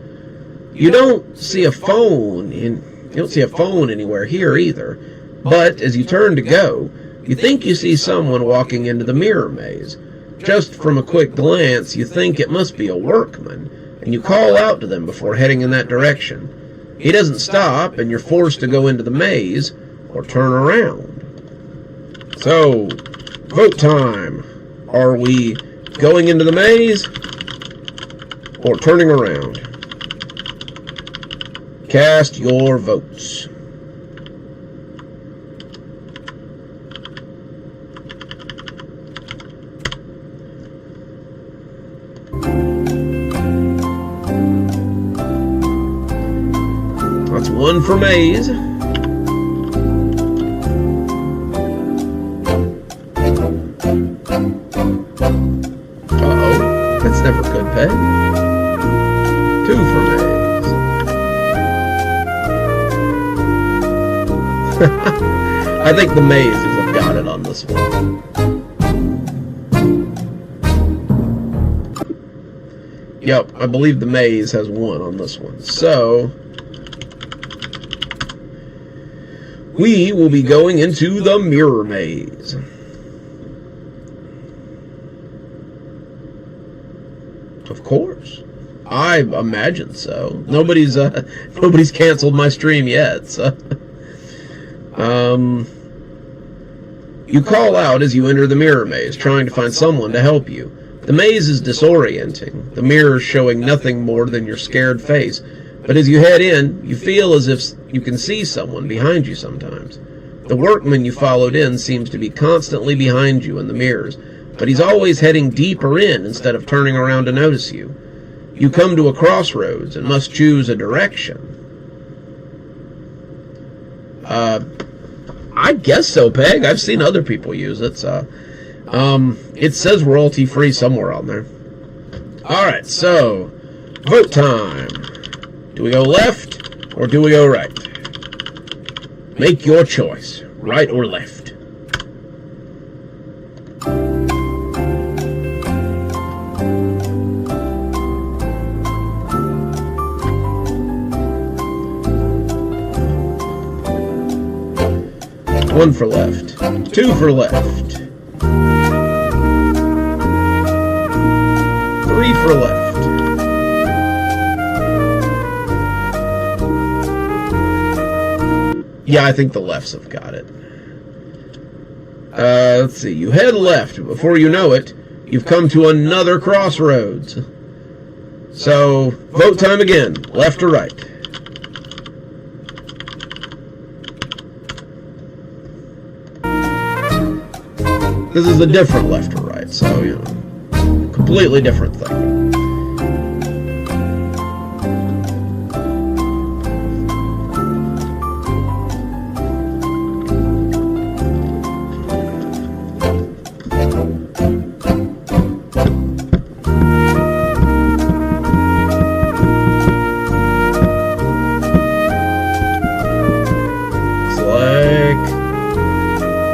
[SPEAKER 1] You don't see a phone anywhere here either, but as you turn to go, you think you see someone walking into the mirror maze. Just from a quick glance, you think it must be a workman, and you call out to them before heading in that direction. He doesn't stop, and you're forced to go into the maze or turn around. So, vote time. Are we going into the maze or turning around? Cast your votes. That's one for maze. Uh-oh, that's never good, Peg. 2 for maze. I think the mazes have got it on this one. Yep, I believe the maze has 1 on this one. So we will be going into the mirror maze. Of course. I imagine so. Nobody's canceled my stream yet, so. You call out as you enter the mirror maze, trying to find someone to help you. The maze is disorienting, the mirrors showing nothing more than your scared face. But as you head in, you feel as if you can see someone behind you sometimes. The workman you followed in seems to be constantly behind you in the mirrors, but he's always heading deeper in instead of turning around to notice you. You come to a crossroads and must choose a direction. I guess so, Peg. I've seen other people use it, so. It says royalty-free somewhere on there. Alright, so, vote time. Do we go left, or do we go right? Make your choice, right or left. One for left, 2 for left, 3 for left. Yeah, I think the lefts have got it. Let's see. You head left. Before you know it, you've come to another crossroads. So, vote time again. Left or right? This is a different left or right, so, you know, completely different thing.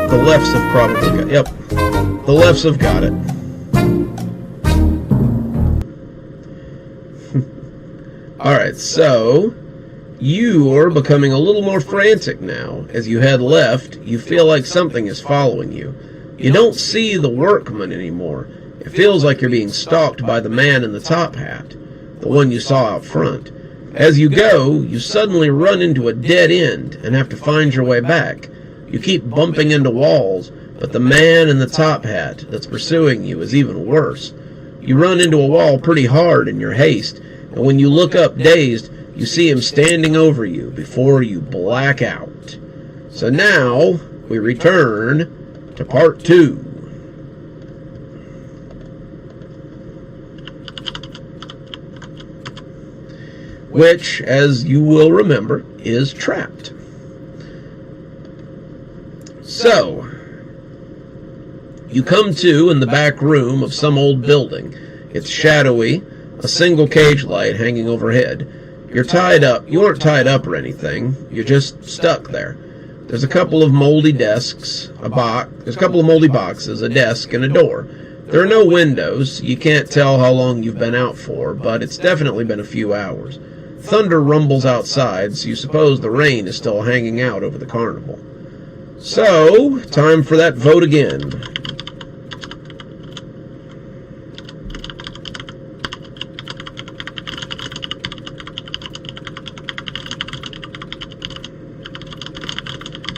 [SPEAKER 1] The lefts have probably got, yep, the lefts have got it. Alright, so you are becoming a little more frantic now. As you head left, you feel like something is following you. You don't see the workman anymore. It feels like you're being stalked by the man in the top hat, the one you saw out front. As you go, you suddenly run into a dead end and have to find your way back. You keep bumping into walls, but the man in the top hat that's pursuing you is even worse. You run into a wall pretty hard in your haste, and when you look up dazed, you see him standing over you before you black out. So now, we return to part 2. Which, as you will remember, is Trapped. So, you come to in the back room of some old building. It's shadowy, a single cage light hanging overhead. You're tied up. You aren't tied up or anything. You're just stuck there. There's a couple of moldy desks, there's a couple of moldy boxes, a desk, and a door. There are no windows. You can't tell how long you've been out for, but it's definitely been a few hours. Thunder rumbles outside, so you suppose the rain is still hanging out over the carnival. So, time for that vote again.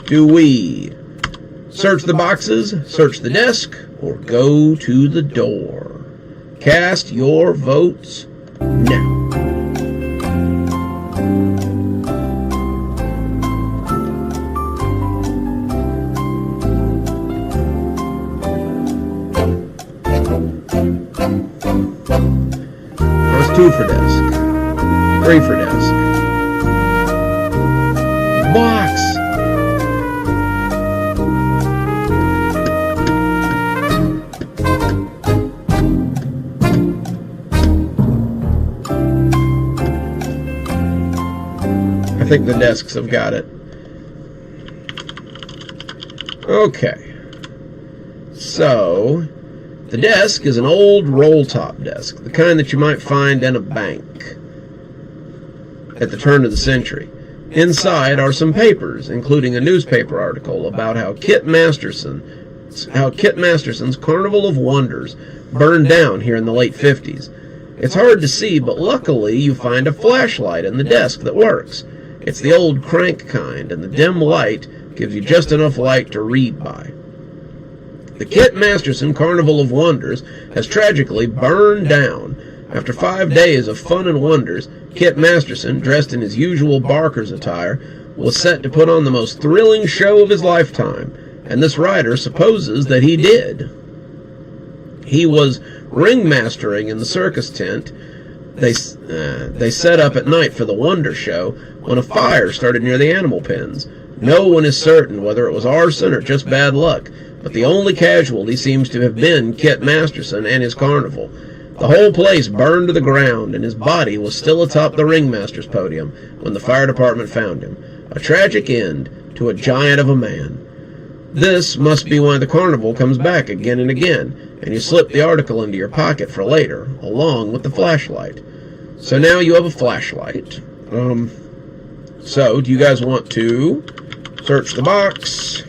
[SPEAKER 1] Do we search the boxes, search the desk, or go to the door? Cast your votes now. That's 2 for desk. 3 for desk. Box! I think the desks have got it. Okay. So, the desk is an old roll-top desk, the kind that you might find in a bank at the turn of the century. Inside are some papers, including a newspaper article about how Kit Masterson's Carnival of Wonders burned down here in the late 50s. It's hard to see, but luckily you find a flashlight in the desk that works. It's the old crank kind, and the dim light gives you just enough light to read by. The Kit Masterson Carnival of Wonders has tragically burned down. After 5 days of fun and wonders, Kit Masterson, dressed in his usual Barker's attire, was set to put on the most thrilling show of his lifetime, and this writer supposes that he did. He was ringmastering in the circus tent they set up at night for the Wonder Show when a fire started near the animal pens. No one is certain whether it was arson or just bad luck, but the only casualty seems to have been Kit Masterson and his carnival. The whole place burned to the ground, and his body was still atop the ringmaster's podium when the fire department found him. A tragic end to a giant of a man. This must be why the carnival comes back again and again, and you slip the article into your pocket for later, along with the flashlight. So now you have a flashlight. So, do you guys want to search the box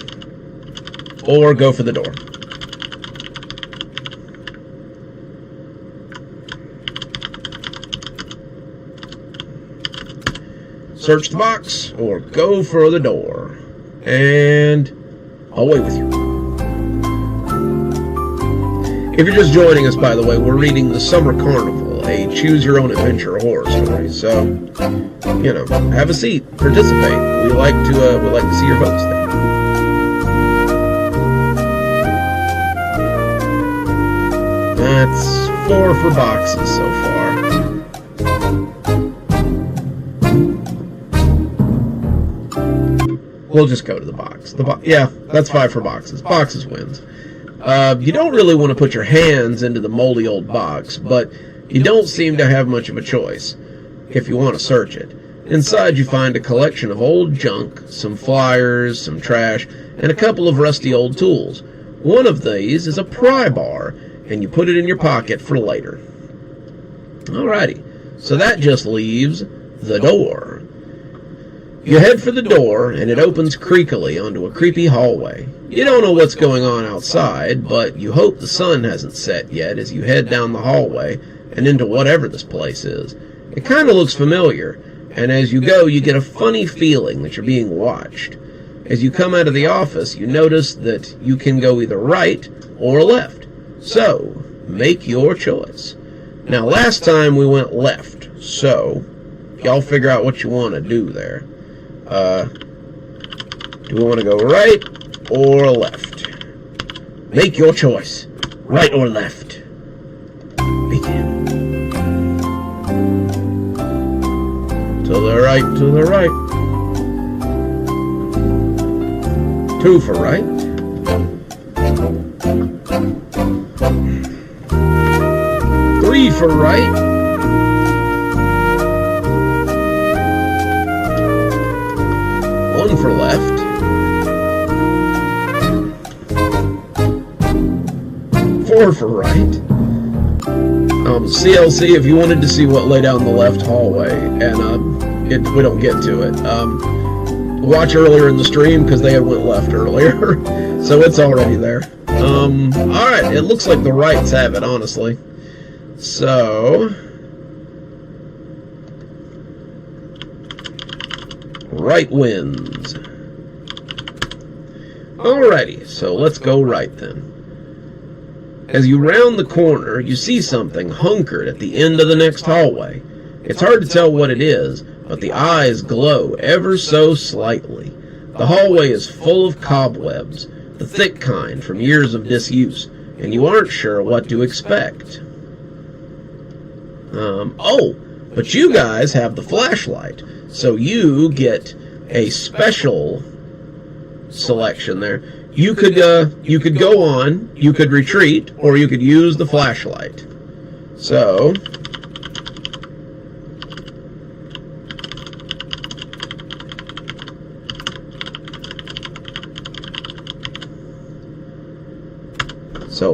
[SPEAKER 1] or go for the door? Search the box or go for the door. And I'll wait with you. If you're just joining us, by the way, we're reading The Summer Carnival, a choose-your-own-adventure horror story. So, you know, have a seat, participate. We like to see your votes there. That's 4 for boxes so far. We'll just go to the box. Yeah, that's 5 for boxes. Boxes wins. You don't really want to put your hands into the moldy old box, but you don't seem to have much of a choice if you want to search it. Inside you find a collection of old junk, some flyers, some trash, and a couple of rusty old tools. One of these is a pry bar, and you put it in your pocket for later. Alrighty, so that just leaves the door. You head for the door, and it opens creakily onto a creepy hallway. You don't know what's going on outside, but you hope the sun hasn't set yet as you head down the hallway and into whatever this place is. It kind of looks familiar, and as you go, you get a funny feeling that you're being watched. As you come out of the office, you notice that you can go either right or left. So, Make your choice. Now, last time we went left, so y'all figure out what you want to do there. Do we want to go right or left? Make your choice. Right or left? Begin. To the right, to the right. 2 for right. 3 for right. 1 for left. 4 for right. CLC, if you wanted to see what lay down the left hallway, and we don't get to it, watch earlier in the stream, because they had went left earlier, so it's already there. Alright, it looks like the rights have it, honestly. So, right wins. Alrighty, so let's go right then. As you round the corner, you see something hunkered at the end of the next hallway. It's hard to tell what it is, but the eyes glow ever so slightly. The hallway is full of cobwebs, the thick kind from years of disuse, and you aren't sure what to expect. But you guys have the flashlight, so you get a special selection there. You could go on, you could retreat, or you could use the flashlight. So,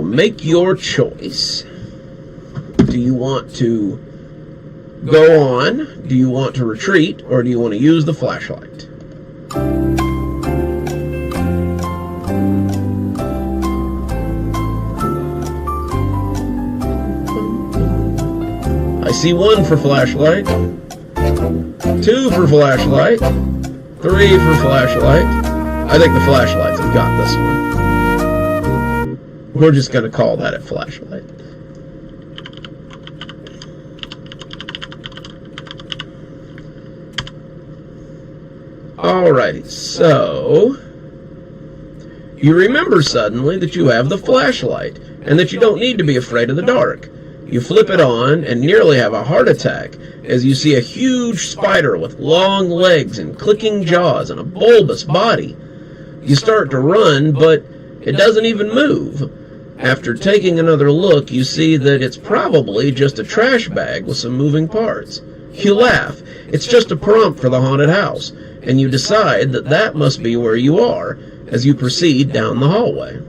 [SPEAKER 1] make your choice. Do you want to go on? Do you want to retreat? Or do you want to use the flashlight? I see 1 for flashlight, 2 for flashlight, 3 for flashlight. I think the flashlights have got this one. We're just going to call that a flashlight. Alrighty, so you remember suddenly that you have the flashlight and that you don't need to be afraid of the dark. You flip it on and nearly have a heart attack as you see a huge spider with long legs and clicking jaws and a bulbous body. You start to run, but it doesn't even move. After taking another look, you see that it's probably just a trash bag with some moving parts. You laugh. It's just a prompt for the haunted house, and you decide that that must be where you are as you proceed down the hallway.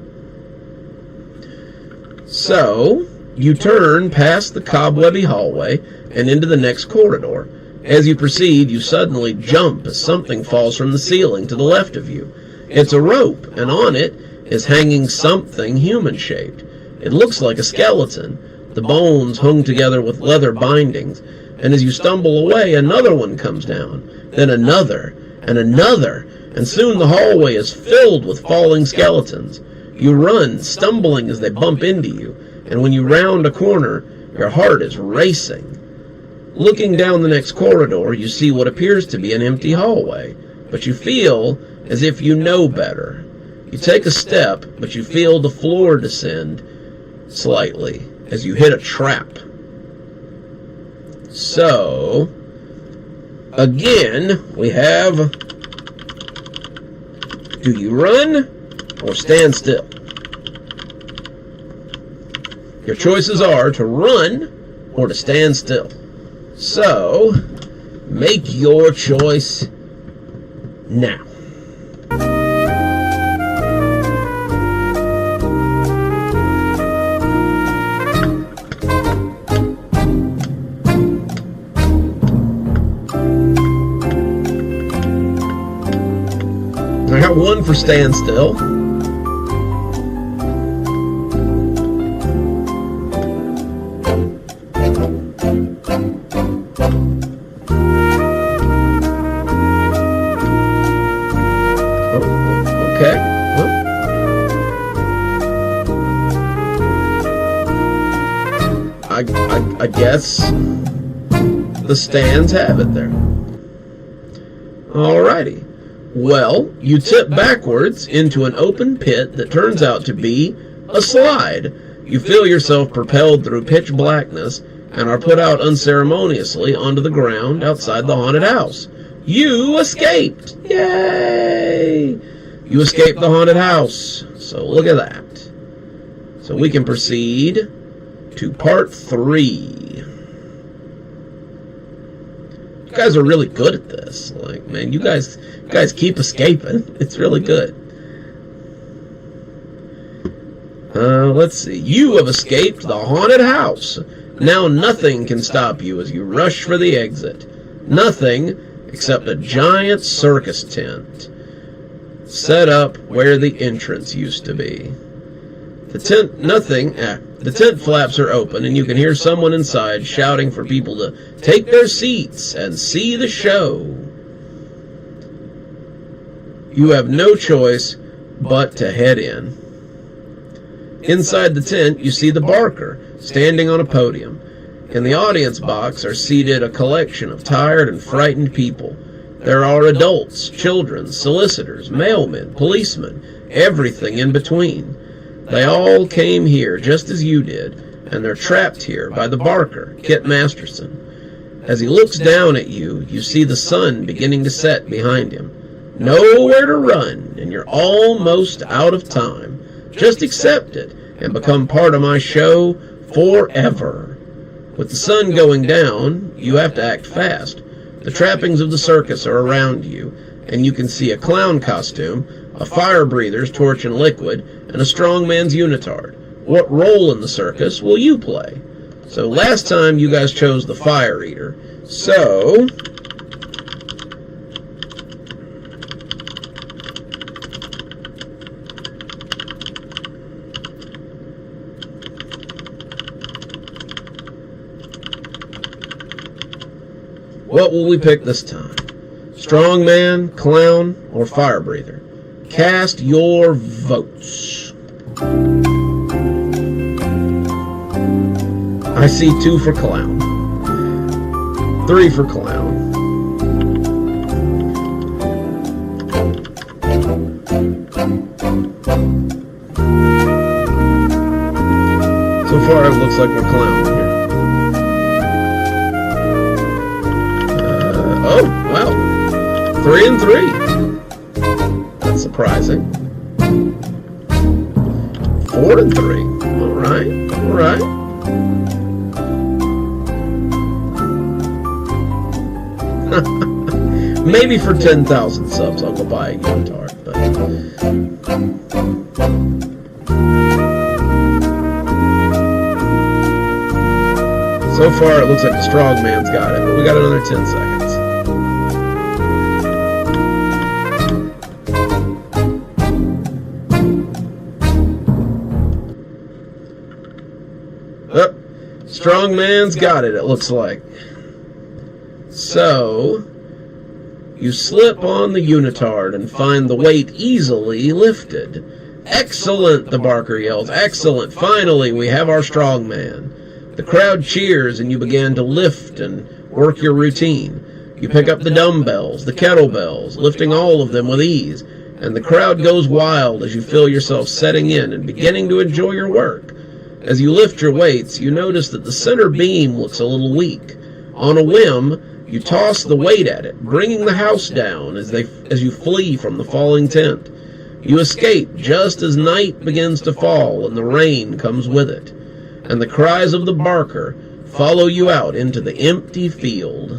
[SPEAKER 1] So, you turn past the cobwebby hallway and into the next corridor. As you proceed, you suddenly jump as something falls from the ceiling to the left of you. It's a rope, and on it is hanging something human-shaped. It looks like a skeleton, the bones hung together with leather bindings, and as you stumble away, another one comes down, then another, and soon the hallway is filled with falling skeletons. You run, stumbling as they bump into you, and when you round a corner, your heart is racing. Looking down the next corridor, you see what appears to be an empty hallway, but you feel as if you know better. You take a step, but you feel the floor descend slightly as you hit a trap. So, again, we have, do you run or stand still? Your choices are to run or to stand still. So, make your choice now. I got 1 for stand still. Okay. I guess the stands have it there. Alrighty. Well, you tip backwards into an open pit that turns out to be a slide. You feel yourself propelled through pitch blackness and are put out unceremoniously onto the ground outside the haunted house. You escaped! Yay! You escaped the haunted house. So look at that. So we can proceed to part 3. You guys are really good at this. Like, man, you guys keep escaping. It's really good. Let's see. You have escaped the haunted house. Now nothing can stop you as you rush for the exit. Nothing except a giant circus tent set up where the entrance used to be. The tent flaps are open and you can hear someone inside shouting for people to take their seats and see the show. You have no choice but to head in. Inside the tent, you see the Barker standing on a podium. In the audience box are seated a collection of tired and frightened people. There are adults, children, solicitors, mailmen, policemen, everything in between. They all came here just as you did, and they're trapped here by the Barker, Kit Masterson. As he looks down at you, you see the sun beginning to set behind him. Nowhere to run, and you're almost out of time. Just accept it and become part of my show forever. With the sun going down, you have to act fast. The trappings of the circus are around you, and you can see a clown costume, a fire breather's torch and liquid, and a strongman's unitard. What role in the circus will you play? So last time you guys chose the fire eater. So what will we pick this time? Strongman, clown, or fire breather? Cast your votes. I see 2 for clown. 3 for clown. So far it looks like we're clown here. Oh, wow. 3 and 3. That's surprising. 4 and 3. Alright, alright. Maybe for 10,000 subs I'll go buy a unitard, but so far it looks like the strongman's got it, but we got another 10 seconds. Strongman's got it, it looks like. So, you slip on the unitard and find the weight easily lifted. Excellent, the Barker yells. Excellent. Finally, we have our strongman. The crowd cheers and you begin to lift and work your routine. You pick up the dumbbells, the kettlebells, lifting all of them with ease, and the crowd goes wild as you feel yourself setting in and beginning to enjoy your work. As you lift your weights, you notice that the center beam looks a little weak. On a whim, you toss the weight at it, bringing the house down as you flee from the falling tent. You escape just as night begins to fall and the rain comes with it, and the cries of the Barker follow you out into the empty field.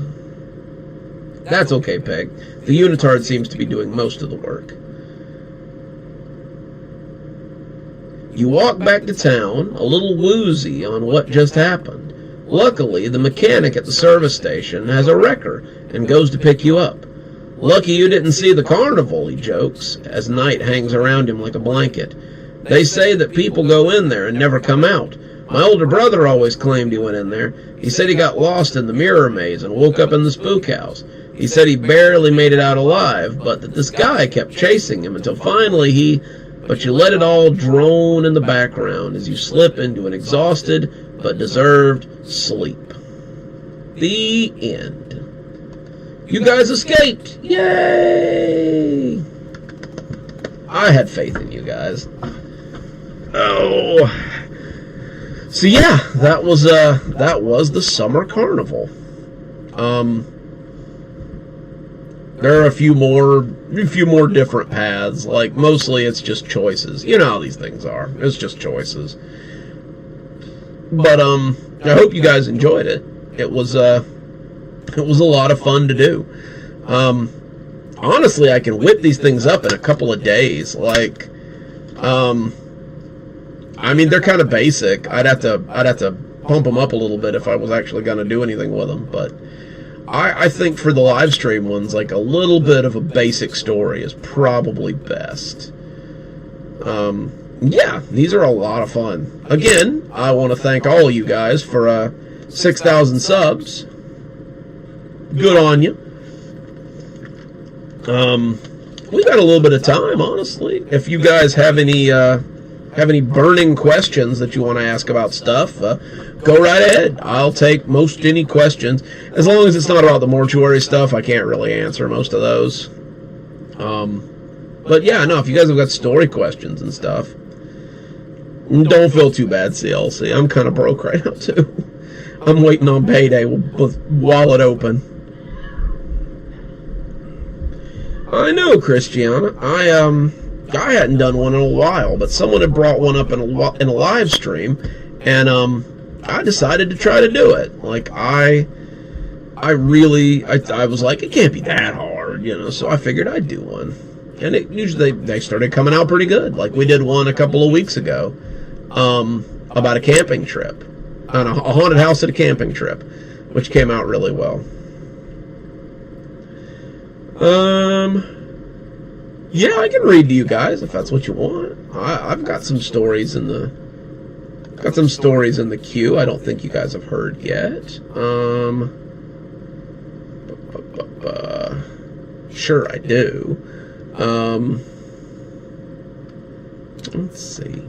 [SPEAKER 1] That's okay, Peg. The unitard seems to be doing most of the work. You walk back to town, a little woozy on what just happened. Luckily, the mechanic at the service station has a wrecker and goes to pick you up. Lucky you didn't see the carnival, he jokes, as night hangs around him like a blanket. They say that people go in there and never come out. My older brother always claimed he went in there. He said he got lost in the mirror maze and woke up in the spook house. He said he barely made it out alive, but that this guy kept chasing him until finally he... but you let it all drone in the background as you slip into an exhausted but deserved sleep. The end. You guys escaped! Yay! I had faith in you guys. Oh. So yeah, that was the Summer Carnival. There are a few more different paths. Like, mostly it's just choices. You know how these things are. It's just choices. But I hope you guys enjoyed it. It was a lot of fun to do. Honestly, I can whip these things up in a couple of days. Like, I mean, they're kind of basic. I'd have to pump them up a little bit if I was actually going to do anything with them. But I think for the live stream ones, like, a little bit of a basic story is probably best. Yeah, these are a lot of fun. Again, I want to thank all of you guys for 6,000 subs. Good on you. We've got a little bit of time, honestly. If you guys have any burning questions that you want to ask about stuff, go right ahead. I'll take most any questions. As long as it's not about the mortuary stuff, I can't really answer most of those. But yeah, no, if you guys have got story questions and stuff, don't feel too bad, CLC. I'm kind of broke right now, too. I'm waiting on payday with wallet open. I know, Christiana. I hadn't done one in a while, but someone had brought one up in a live stream, and I decided to try to do it. Like, I was like, it can't be that hard, you know. So I figured I'd do one, and usually they started coming out pretty good. Like, we did one a couple of weeks ago, about a camping trip, on a haunted house at a camping trip, which came out really well. Yeah, I can read to you guys if that's what you want. I've got some stories in the queue. I don't think you guys have heard yet. Sure I do. Let's see.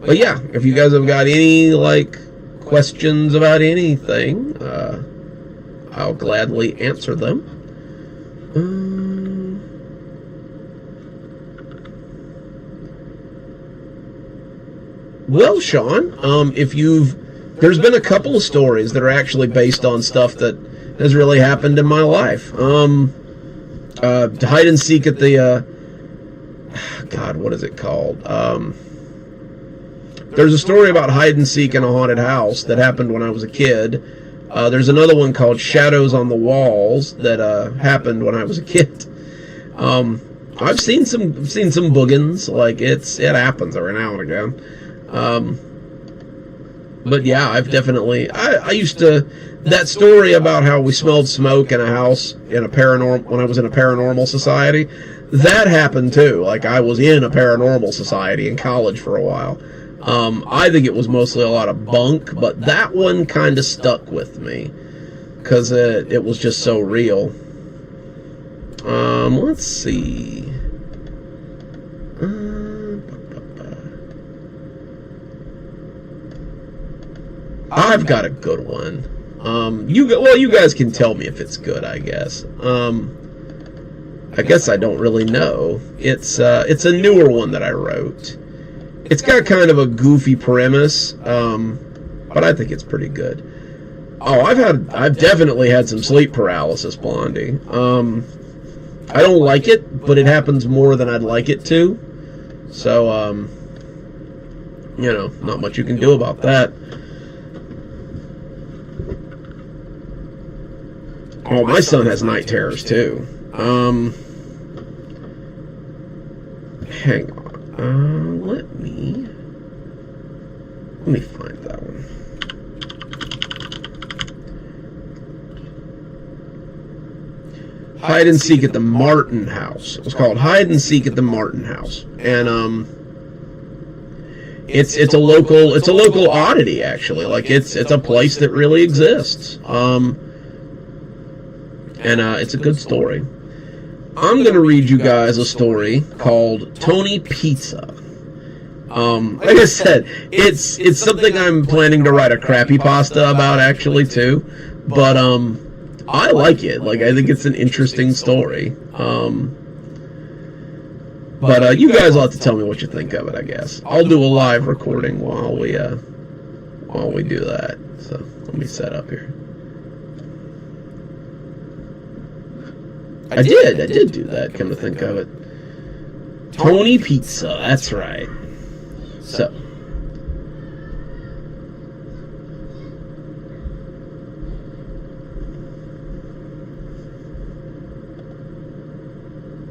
[SPEAKER 1] But yeah, if you guys have got any like questions about anything, I'll gladly answer them. Well, Sean, there's been a couple of stories that are actually based on stuff that has really happened in my life. Hide and seek at the, God, what is it called? There's a story about hide and seek in a haunted house that happened when I was a kid. There's another one called Shadows on the Walls that happened when I was a kid. I've seen some boogans. Like, it happens every now and again. But yeah, I've definitely I used to, that story about how we smelled smoke in a house when I was in a paranormal society, that happened too. Like, I was in a paranormal society in college for a while. I think it was mostly a lot of bunk, but that one kind of stuck with me because it was just so real. Let's see. I've got a good one. You guys can tell me if it's good, I guess. I guess I don't really know. It's a newer one that I wrote. It's got kind of a goofy premise, but I think it's pretty good. Oh, I've definitely had some sleep paralysis, Blondie. I don't like it, but it happens more than I'd like it to. So, you know, not much you can do about that. Oh, my son has night terrors too. Hang on. Let me find that one. Hide and Seek at the Martin House. It was called Hide and Seek at the Martin House, and it's a local oddity, actually. Like, it's a place that really exists. And it's a good story. I'm going to read you guys a story called Tony Pizza. Like I said, it's something I'm planning to write a creepypasta about, actually, too. But, I like it. Like, I think it's an interesting story. But you guys will have to tell me what you think of it, I guess. I'll do a live recording while we do that. So, let me set up here. I did do that, come to think of it. Tony Pizza, that's right. So.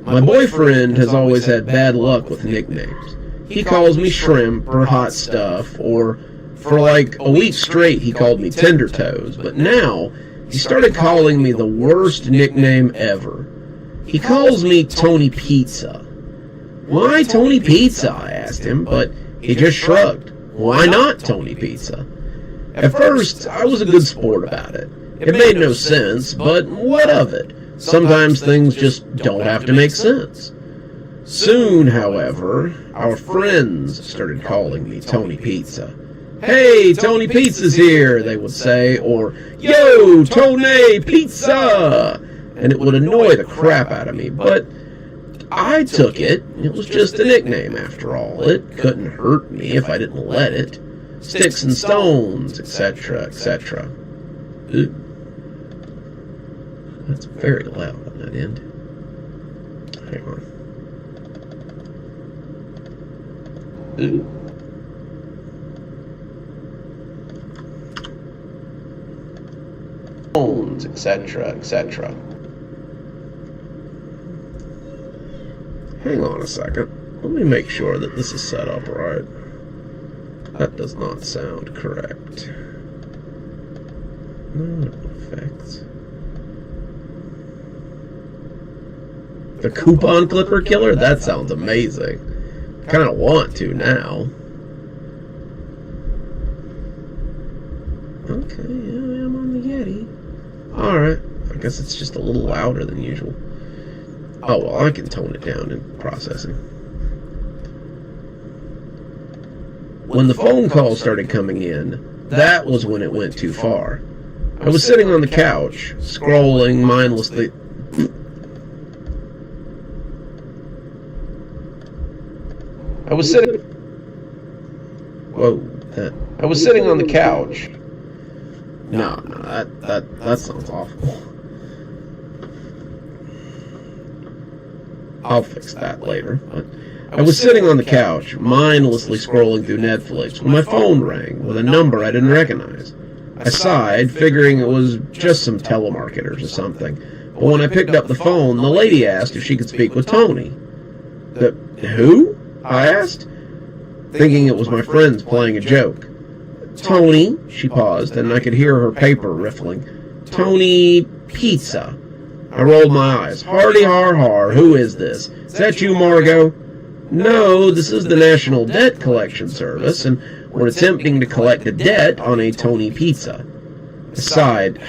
[SPEAKER 1] My boyfriend has always had bad luck with nicknames. He calls me Shrimp or Hot Stuff, or for like a week straight he called me Tender Toes, but now he started calling me the worst nickname ever. He calls me Tony Pizza. Why Tony Pizza? I asked him, but he just shrugged. Why not Tony Pizza? At first, I was a good sport about it. It made no sense, but what of it? Sometimes things just don't have to make sense. Soon, however, our friends started calling me Tony Pizza. Hey, Tony Pizza's here, they would say, or, Yo, Tony Pizza! And it would annoy the crap out of me, but I took it. It was just a nickname, after all. It couldn't hurt me if I didn't let it. Sticks and stones, etc., etc. That's very loud on that end. Hang on. Stones, etc., etc. Hang on a second. Let me make sure that this is set up right. That does not sound correct. No effects. The coupon clipper killer? That sounds amazing. I kind of want to now. Okay, yeah, I'm on the Yeti. Alright, I guess it's just a little louder than usual. Oh, well, I can tone it down in processing. When the phone calls started coming in, that was when it went too far. I was sitting on the couch, scrolling mindlessly. I was sitting on the couch. No, that sounds awful. I'll fix that later. But I was sitting on the couch, mindlessly scrolling through Netflix, when my phone rang with a number I didn't recognize. I sighed, figuring it was just some telemarketers or something. But when I picked up the phone, the lady asked if she could speak with Tony. Who? I asked, thinking it was my friends playing a joke. Tony, she paused, and I could hear her paper riffling. Tony Pizza. I rolled my eyes. Hardy har har, who is this? Is that you, Margot? No, this is the National Debt Collection Service, and we're attempting to collect a debt on a Tony Pizza. I sighed.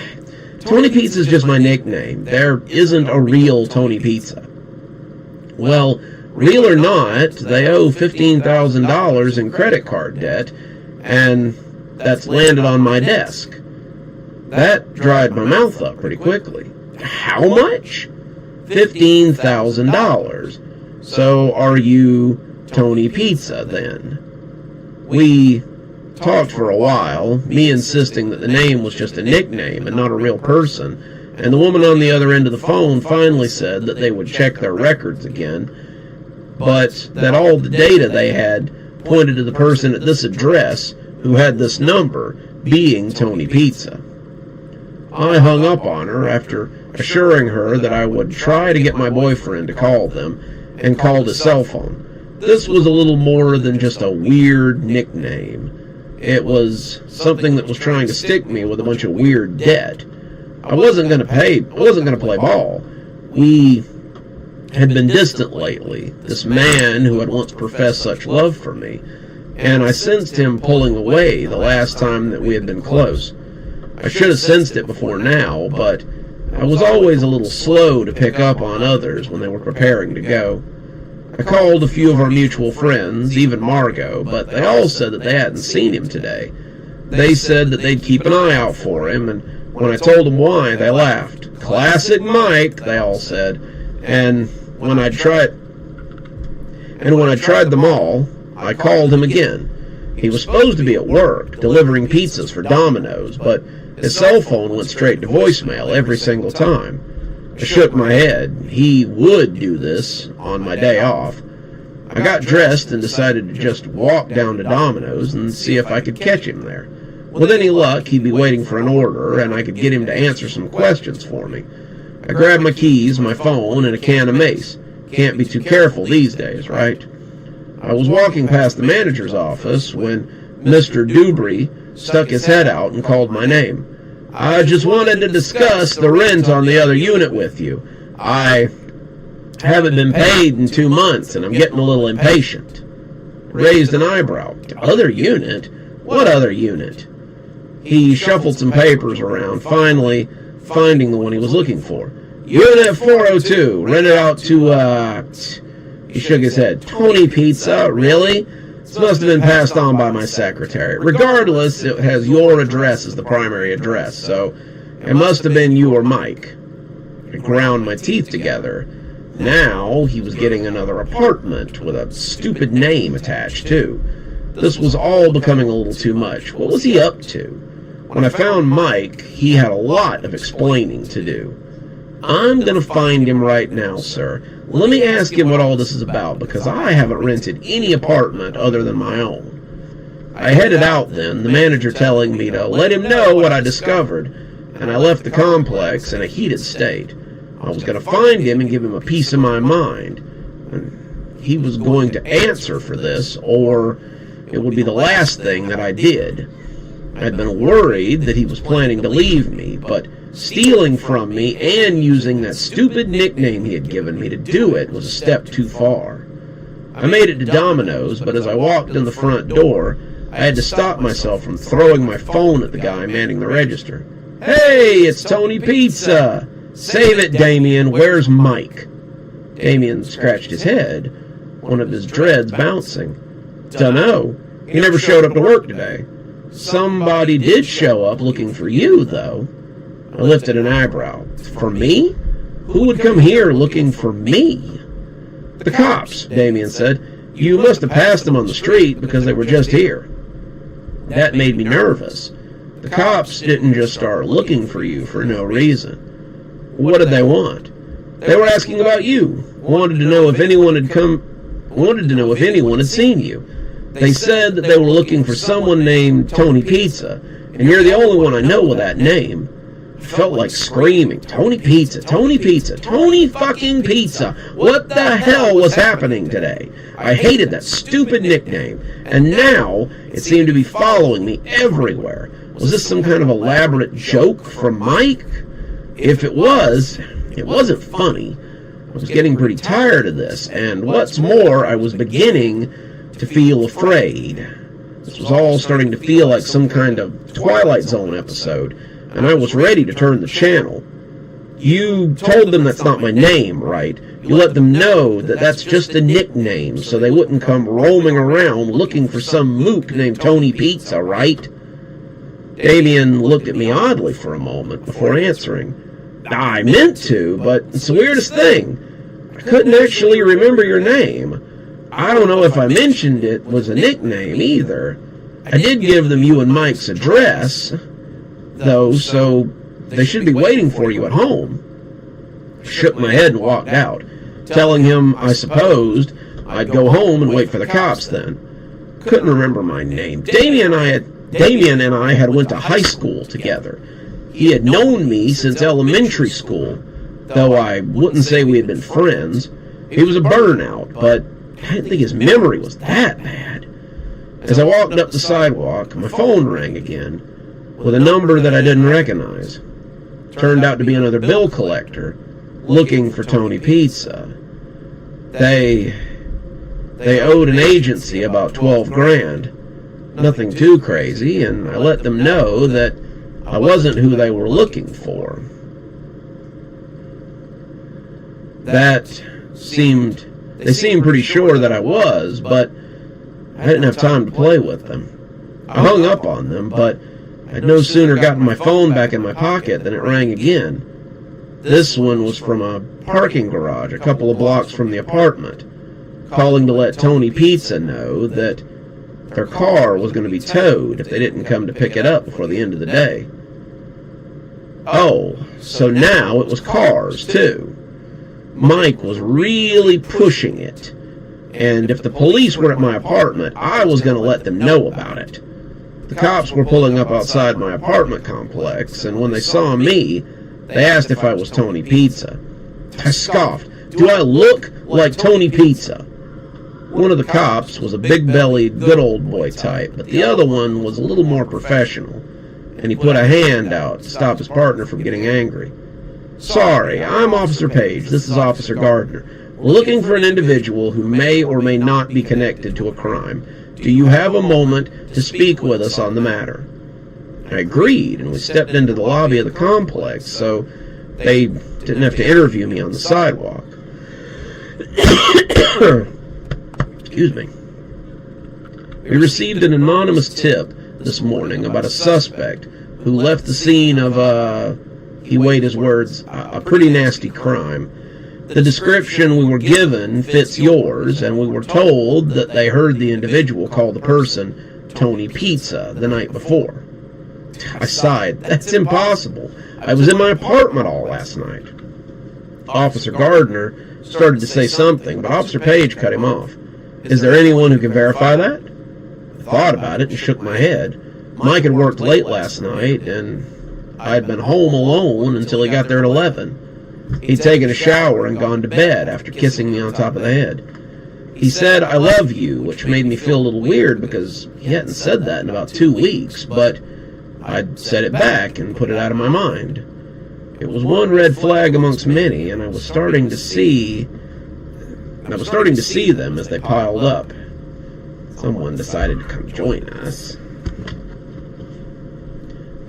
[SPEAKER 1] Tony Pizza is just my nickname. There isn't a real Tony Pizza. Well, real or not, they owe $15,000 in credit card debt, and that's landed on my desk. That dried my mouth up pretty quickly. How much? $15,000. So are you Tony Pizza, then? We talked for a while, me insisting that the name was just a nickname and not a real person, and the woman on the other end of the phone finally said that they would check their records again, but that all the data they had pointed to the person at this address who had this number being Tony Pizza. I hung up on her after assuring her that I would try to get my boyfriend to call them, and called his cell phone. This was a little more than just a weird nickname. It was something that was trying to stick me with a bunch of weird debt. I wasn't going to play ball. We had been distant lately, this man who had once professed such love for me, and I sensed him pulling away the last time that we had been close. I should have sensed it before now, but I was always a little slow to pick up on others when they were preparing to go. I called a few of our mutual friends, even Margot, but they all said that they hadn't seen him today. They said that they'd keep an eye out for him, and when I told them why, they laughed. "Classic Mike," they all said. And when I tried them all, I called him again. He was supposed to be at work, delivering pizzas for Domino's, but his cell phone went straight to voicemail every single time. I shook my head. He would do this on my day off. I got dressed and decided to just walk down to Domino's and see if I could catch him there. With any luck, he'd be waiting for an order, and I could get him to answer some questions for me. I grabbed my keys, my phone, and a can of mace. Can't be too careful these days, right? I was walking past the manager's office when Mr. Dubry stuck his head out and called my name. "I just wanted to discuss the rent on the other unit with you. I haven't been paid in 2 months, and I'm getting a little impatient." Raised an eyebrow. "Other unit? What other unit?" He shuffled some papers around, finally finding the one he was looking for. "Unit 402, rented out to, He shook his head. "Tony Pizza? Really? This must have been passed on by my secretary. Regardless, it has your address as the primary address, so it must have been you or Mike." I ground my teeth together. Now he was getting another apartment with a stupid name attached, too. This was all becoming a little too much. What was he up to? When I found Mike, he had a lot of explaining to do. "I'm going to find him right now, sir. Let me ask him what all this is about, because I haven't rented any apartment other than my own." I headed out then, the manager telling me to let him know what I discovered, and I left the complex in a heated state. I was going to find him and give him a piece of my mind. And he was going to answer for this, or it would be the last thing that I did. I'd been worried that he was planning to leave me, but stealing from me and using that stupid nickname he had given me to do it was a step too far. I made it to Domino's, but as I walked in the front door, I had to stop myself from throwing my phone at the guy manning the register. "Hey, it's Tony Pizza! Save it, Damien. Where's Mike?" Damien scratched his head, one of his dreads bouncing. "Dunno. He never showed up to work today." "Somebody did show up looking for you, though." I lifted an eyebrow. "For me? Who would come here looking for me?" "The cops," Damien said. "You must have passed them on the street because they were just here." That made me nervous. The cops didn't just start looking for you for no reason. What did they want? They were asking about you. Wanted to know if anyone had seen you. They said that they were looking for someone named Tony Pizza, and you're the only one I know with that name. I felt like screaming, "Tony Pizza, Tony Pizza, Tony fucking Pizza! What the hell was happening today?" I hated that stupid nickname, and now it seemed to be following me everywhere. Was this some kind of elaborate joke from Mike? If it was, it wasn't funny. I was getting pretty tired of this, and what's more, I was beginning to feel afraid. This was all starting to feel like some kind of Twilight Zone episode, and I was ready to turn the channel. "You told them that's not my name, right? You let them know that that's just a nickname, so they wouldn't come roaming around looking for some mook named Tony Pizza, right?" Damien looked at me oddly for a moment before answering. "I meant to, but it's the weirdest thing. I couldn't actually remember your name. I don't know if I mentioned it was a nickname either. I did give them you and Mike's address, though, so they should be waiting for you at home." I shook my head and walked out, telling him I supposed I'd go home and wait for the cops then. Couldn't remember my name. Damien and I had went to high school together. He had known me since elementary school, though I wouldn't say we had been friends. He was a burnout, but I didn't think his memory was that bad. As I walked up the sidewalk, my phone rang again, with a number that I didn't recognize. Turned out to be another bill collector, looking for Tony Pizza. They owed an agency about 12 grand. Nothing too crazy, and I let them know that I wasn't who they were looking for. They seemed pretty sure that I was, but I didn't have time to play with them. I hung up on them, but I'd no sooner gotten my phone back in my pocket than it rang again. This one was from a parking garage a couple of blocks from the apartment, calling to let Tony Pizza know that their car was going to be towed if they didn't come to pick it up before the end of the day. Oh, so now it was cars, too. Mike was really pushing it, and if the police were at my apartment, I was going to let them know about it. The cops were pulling up outside my apartment complex, and when they saw me, they asked if I was Tony Pizza. I scoffed. Do I look like Tony Pizza? One of the cops was a big-bellied, good old boy type, but the other one was a little more professional, and he put a hand out to stop his partner from getting angry. Sorry, I'm Officer Page. This is Officer Gardner. We're looking for an individual who may or may not be connected to a crime. Do you have a moment to speak with us on the matter? I agreed, and we stepped into the lobby of the complex, so they didn't have to interview me on the sidewalk. Excuse me. We received an anonymous tip this morning about a suspect who left the scene of, he weighed his words, a pretty nasty crime. The description we were given fits yours, and we were told that they heard the individual call the person Tony Pizza the night before. I sighed. That's impossible. I was in my apartment all last night. Officer Gardner started to say something, but Officer Page cut him off. Is there anyone who can verify that? I thought about it and shook my head. Mike had worked late last night, and I had been home alone until he got there at 11. He'd taken a shower and gone to bed after kissing me on top of the head. He said, I love you, which made me feel a little weird because he hadn't said that in about 2 weeks, but I'd said it back and put it out of my mind. It was one red flag amongst many, and I was starting to see them as they piled up. Someone decided to come join us.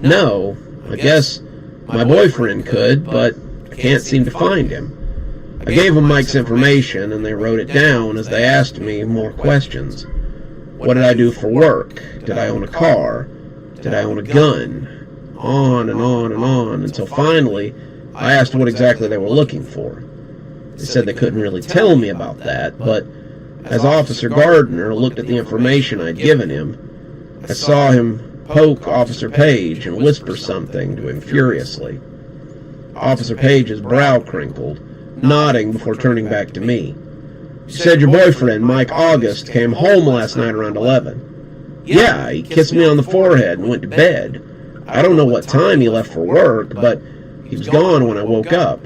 [SPEAKER 1] No, I guess my boyfriend could, but I can't seem to find him. I gave them Mike's information, and they wrote it down as they asked me more questions. What did I do for work? Did I own a car? Did I own a gun? On and on and on, until finally I asked what exactly they were looking for. They said they couldn't really tell me about that, but as Officer Gardner looked at the information I'd given him, I saw him poke Officer Page and whisper something to him furiously. Officer Page's brow crinkled, nodding before turning back to me. You said your boyfriend, Mike August, came home last night around 11. Yeah, he kissed me on the forehead and went to bed. I don't know what time he left for work, but he was gone when I woke up.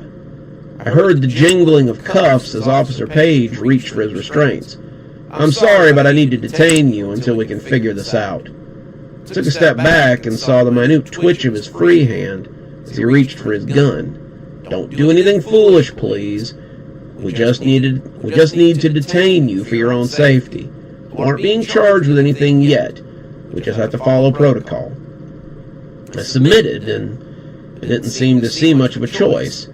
[SPEAKER 1] I heard the jingling of cuffs as Officer Page reached for his restraints. I'm sorry, but I need to detain you until we can figure this out. I took a step back and saw the minute twitch of his free hand as he reached for his gun. Don't do anything foolish, please. We just need to detain you for your own safety. You aren't being charged with anything yet. We just have to follow protocol. I submitted, and I didn't seem to see much of a choice.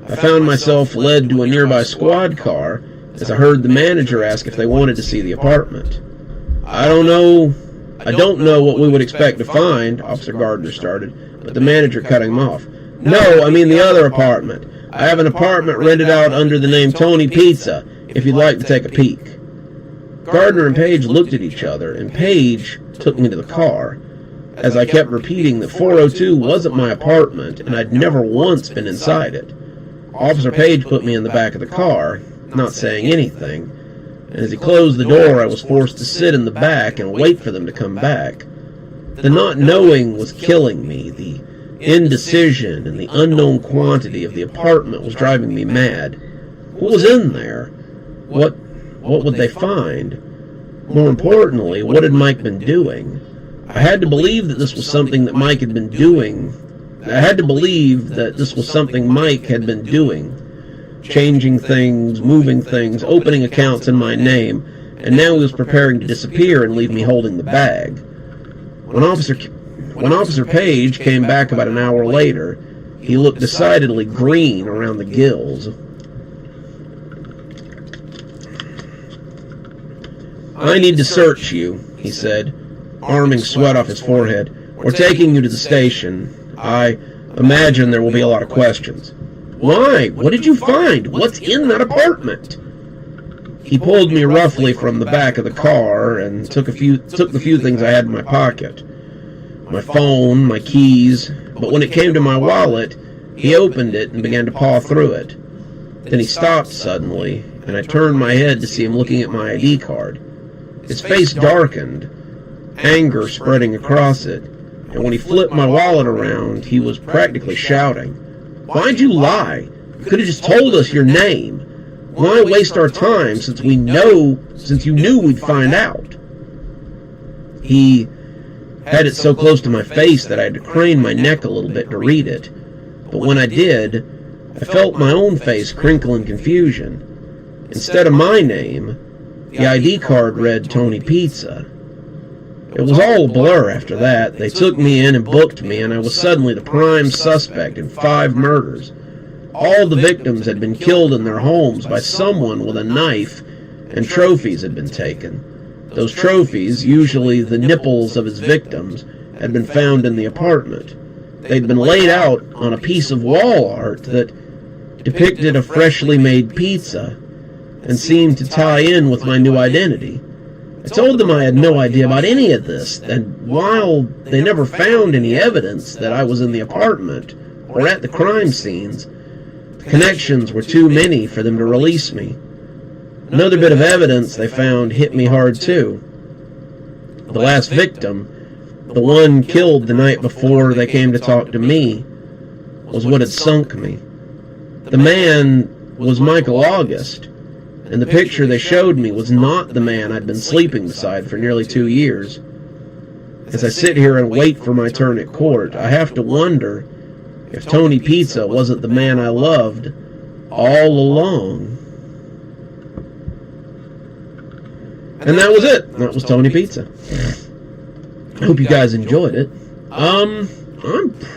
[SPEAKER 1] I found myself led to a nearby squad car as I heard the manager ask if they wanted to see the apartment. I don't know what we would expect to find, Officer Gardner started, but the manager cut him off. No, I mean the other apartment. I have an apartment rented out under the name Tony Pizza, if you'd like to take a peek. Gardner and Page looked at each other, and Page took me to the car, as I kept repeating that 402 wasn't my apartment, and I'd never once been inside it. Officer Page put me in the back of the car, not saying anything, and as he closed the door, I was forced to sit in the back and wait for them to come back. The not knowing was killing me. The indecision and the unknown quantity of the apartment was driving me mad. What was in there? What would they find? More importantly, what had Mike been doing? I had to believe that this was something that Mike had been doing. Changing things, moving things, opening accounts in my name, and now he was preparing to disappear and leave me holding the bag. When Officer Page came back about an hour later, he looked decidedly green around the gills. "I need to search you," he said, arming sweat off his forehead. "We're taking you to the station. I imagine there will be a lot of questions." "Why? What did you find? What's in that apartment?" He pulled me roughly from the back of the car and took the few things I had in my pocket. My phone, my keys, but when it came to my wallet, he opened it and began to paw through it. Then he stopped suddenly, and I turned my head to see him looking at my ID card. His face darkened, anger spreading across it, and when he flipped my wallet around, he was practically shouting, "Why'd you lie? You could have just told us your name. Why waste our time since you knew we'd find out?" He had it so close to my face that I had to crane my neck a little bit to read it. But when I did, I felt my own face crinkle in confusion. Instead of my name, the ID card read Tony Pizza. It was all a blur after that. They took me in and booked me, and I was suddenly the prime suspect in 5 murders. All the victims had been killed in their homes by someone with a knife, and trophies had been taken. Those trophies, usually the nipples of his victims, had been found in the apartment. They'd been laid out on a piece of wall art that depicted a freshly made pizza and seemed to tie in with my new identity. I told them I had no idea about any of this, and while they never found any evidence that I was in the apartment or at the crime scenes, the connections were too many for them to release me. Another bit of evidence they found hit me hard too. The last victim, the one killed the night before they came to talk to me, was what had sunk me. The man was Michael August, and the picture they showed me was not the man I'd been sleeping beside for nearly 2 years. As I sit here and wait for my turn at court, I have to wonder if Tony Pizza wasn't the man I loved all along. And that was it. That was Tony Pizza. I hope you guys enjoyed it. I'm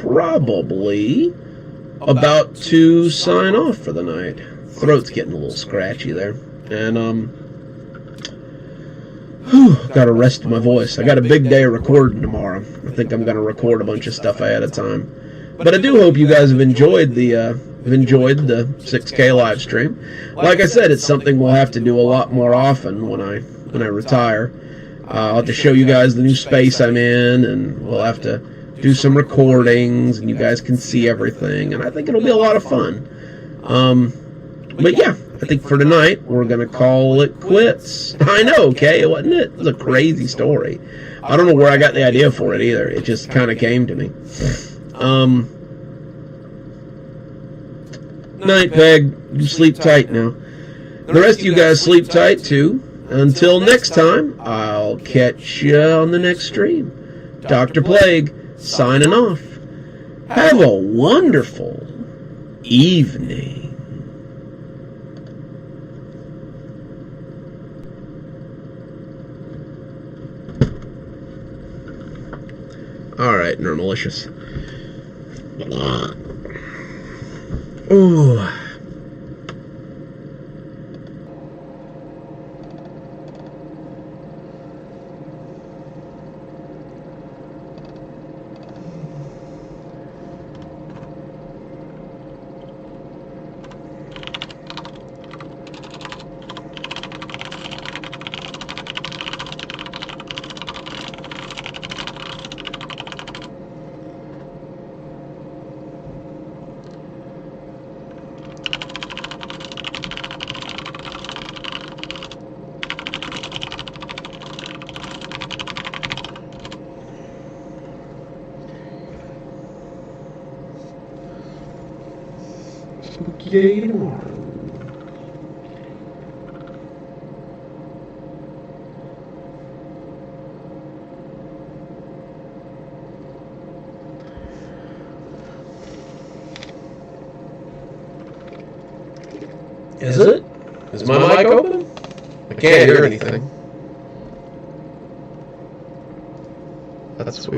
[SPEAKER 1] probably about to sign off for the night. Throat's getting a little scratchy there. And, gotta rest my voice. I got a big day of recording tomorrow. I think I'm gonna record a bunch of stuff ahead of time. But I do hope you guys have enjoyed the 6K live stream. Like I said, it's something we'll have to do a lot more often when I retire. I'll have to show you guys the new space I'm in, and we'll have to do some recordings, and you guys can see everything, and I think it'll be a lot of fun. But yeah, I think for tonight, we're going to call it quits. I know, okay, wasn't it? It was a crazy story. I don't know where I got the idea for it either. It just kind of came to me. Night, Peg. You sleep tight now. The rest of you guys sleep tight, too. Until next time, I'll catch you on the next stream. Dr. Plague, signing off. Have a wonderful evening. Alright, Normalicious. Ooh. Yay tomorrow. Is it? Is my mic open? I can't hear anything. That's weird.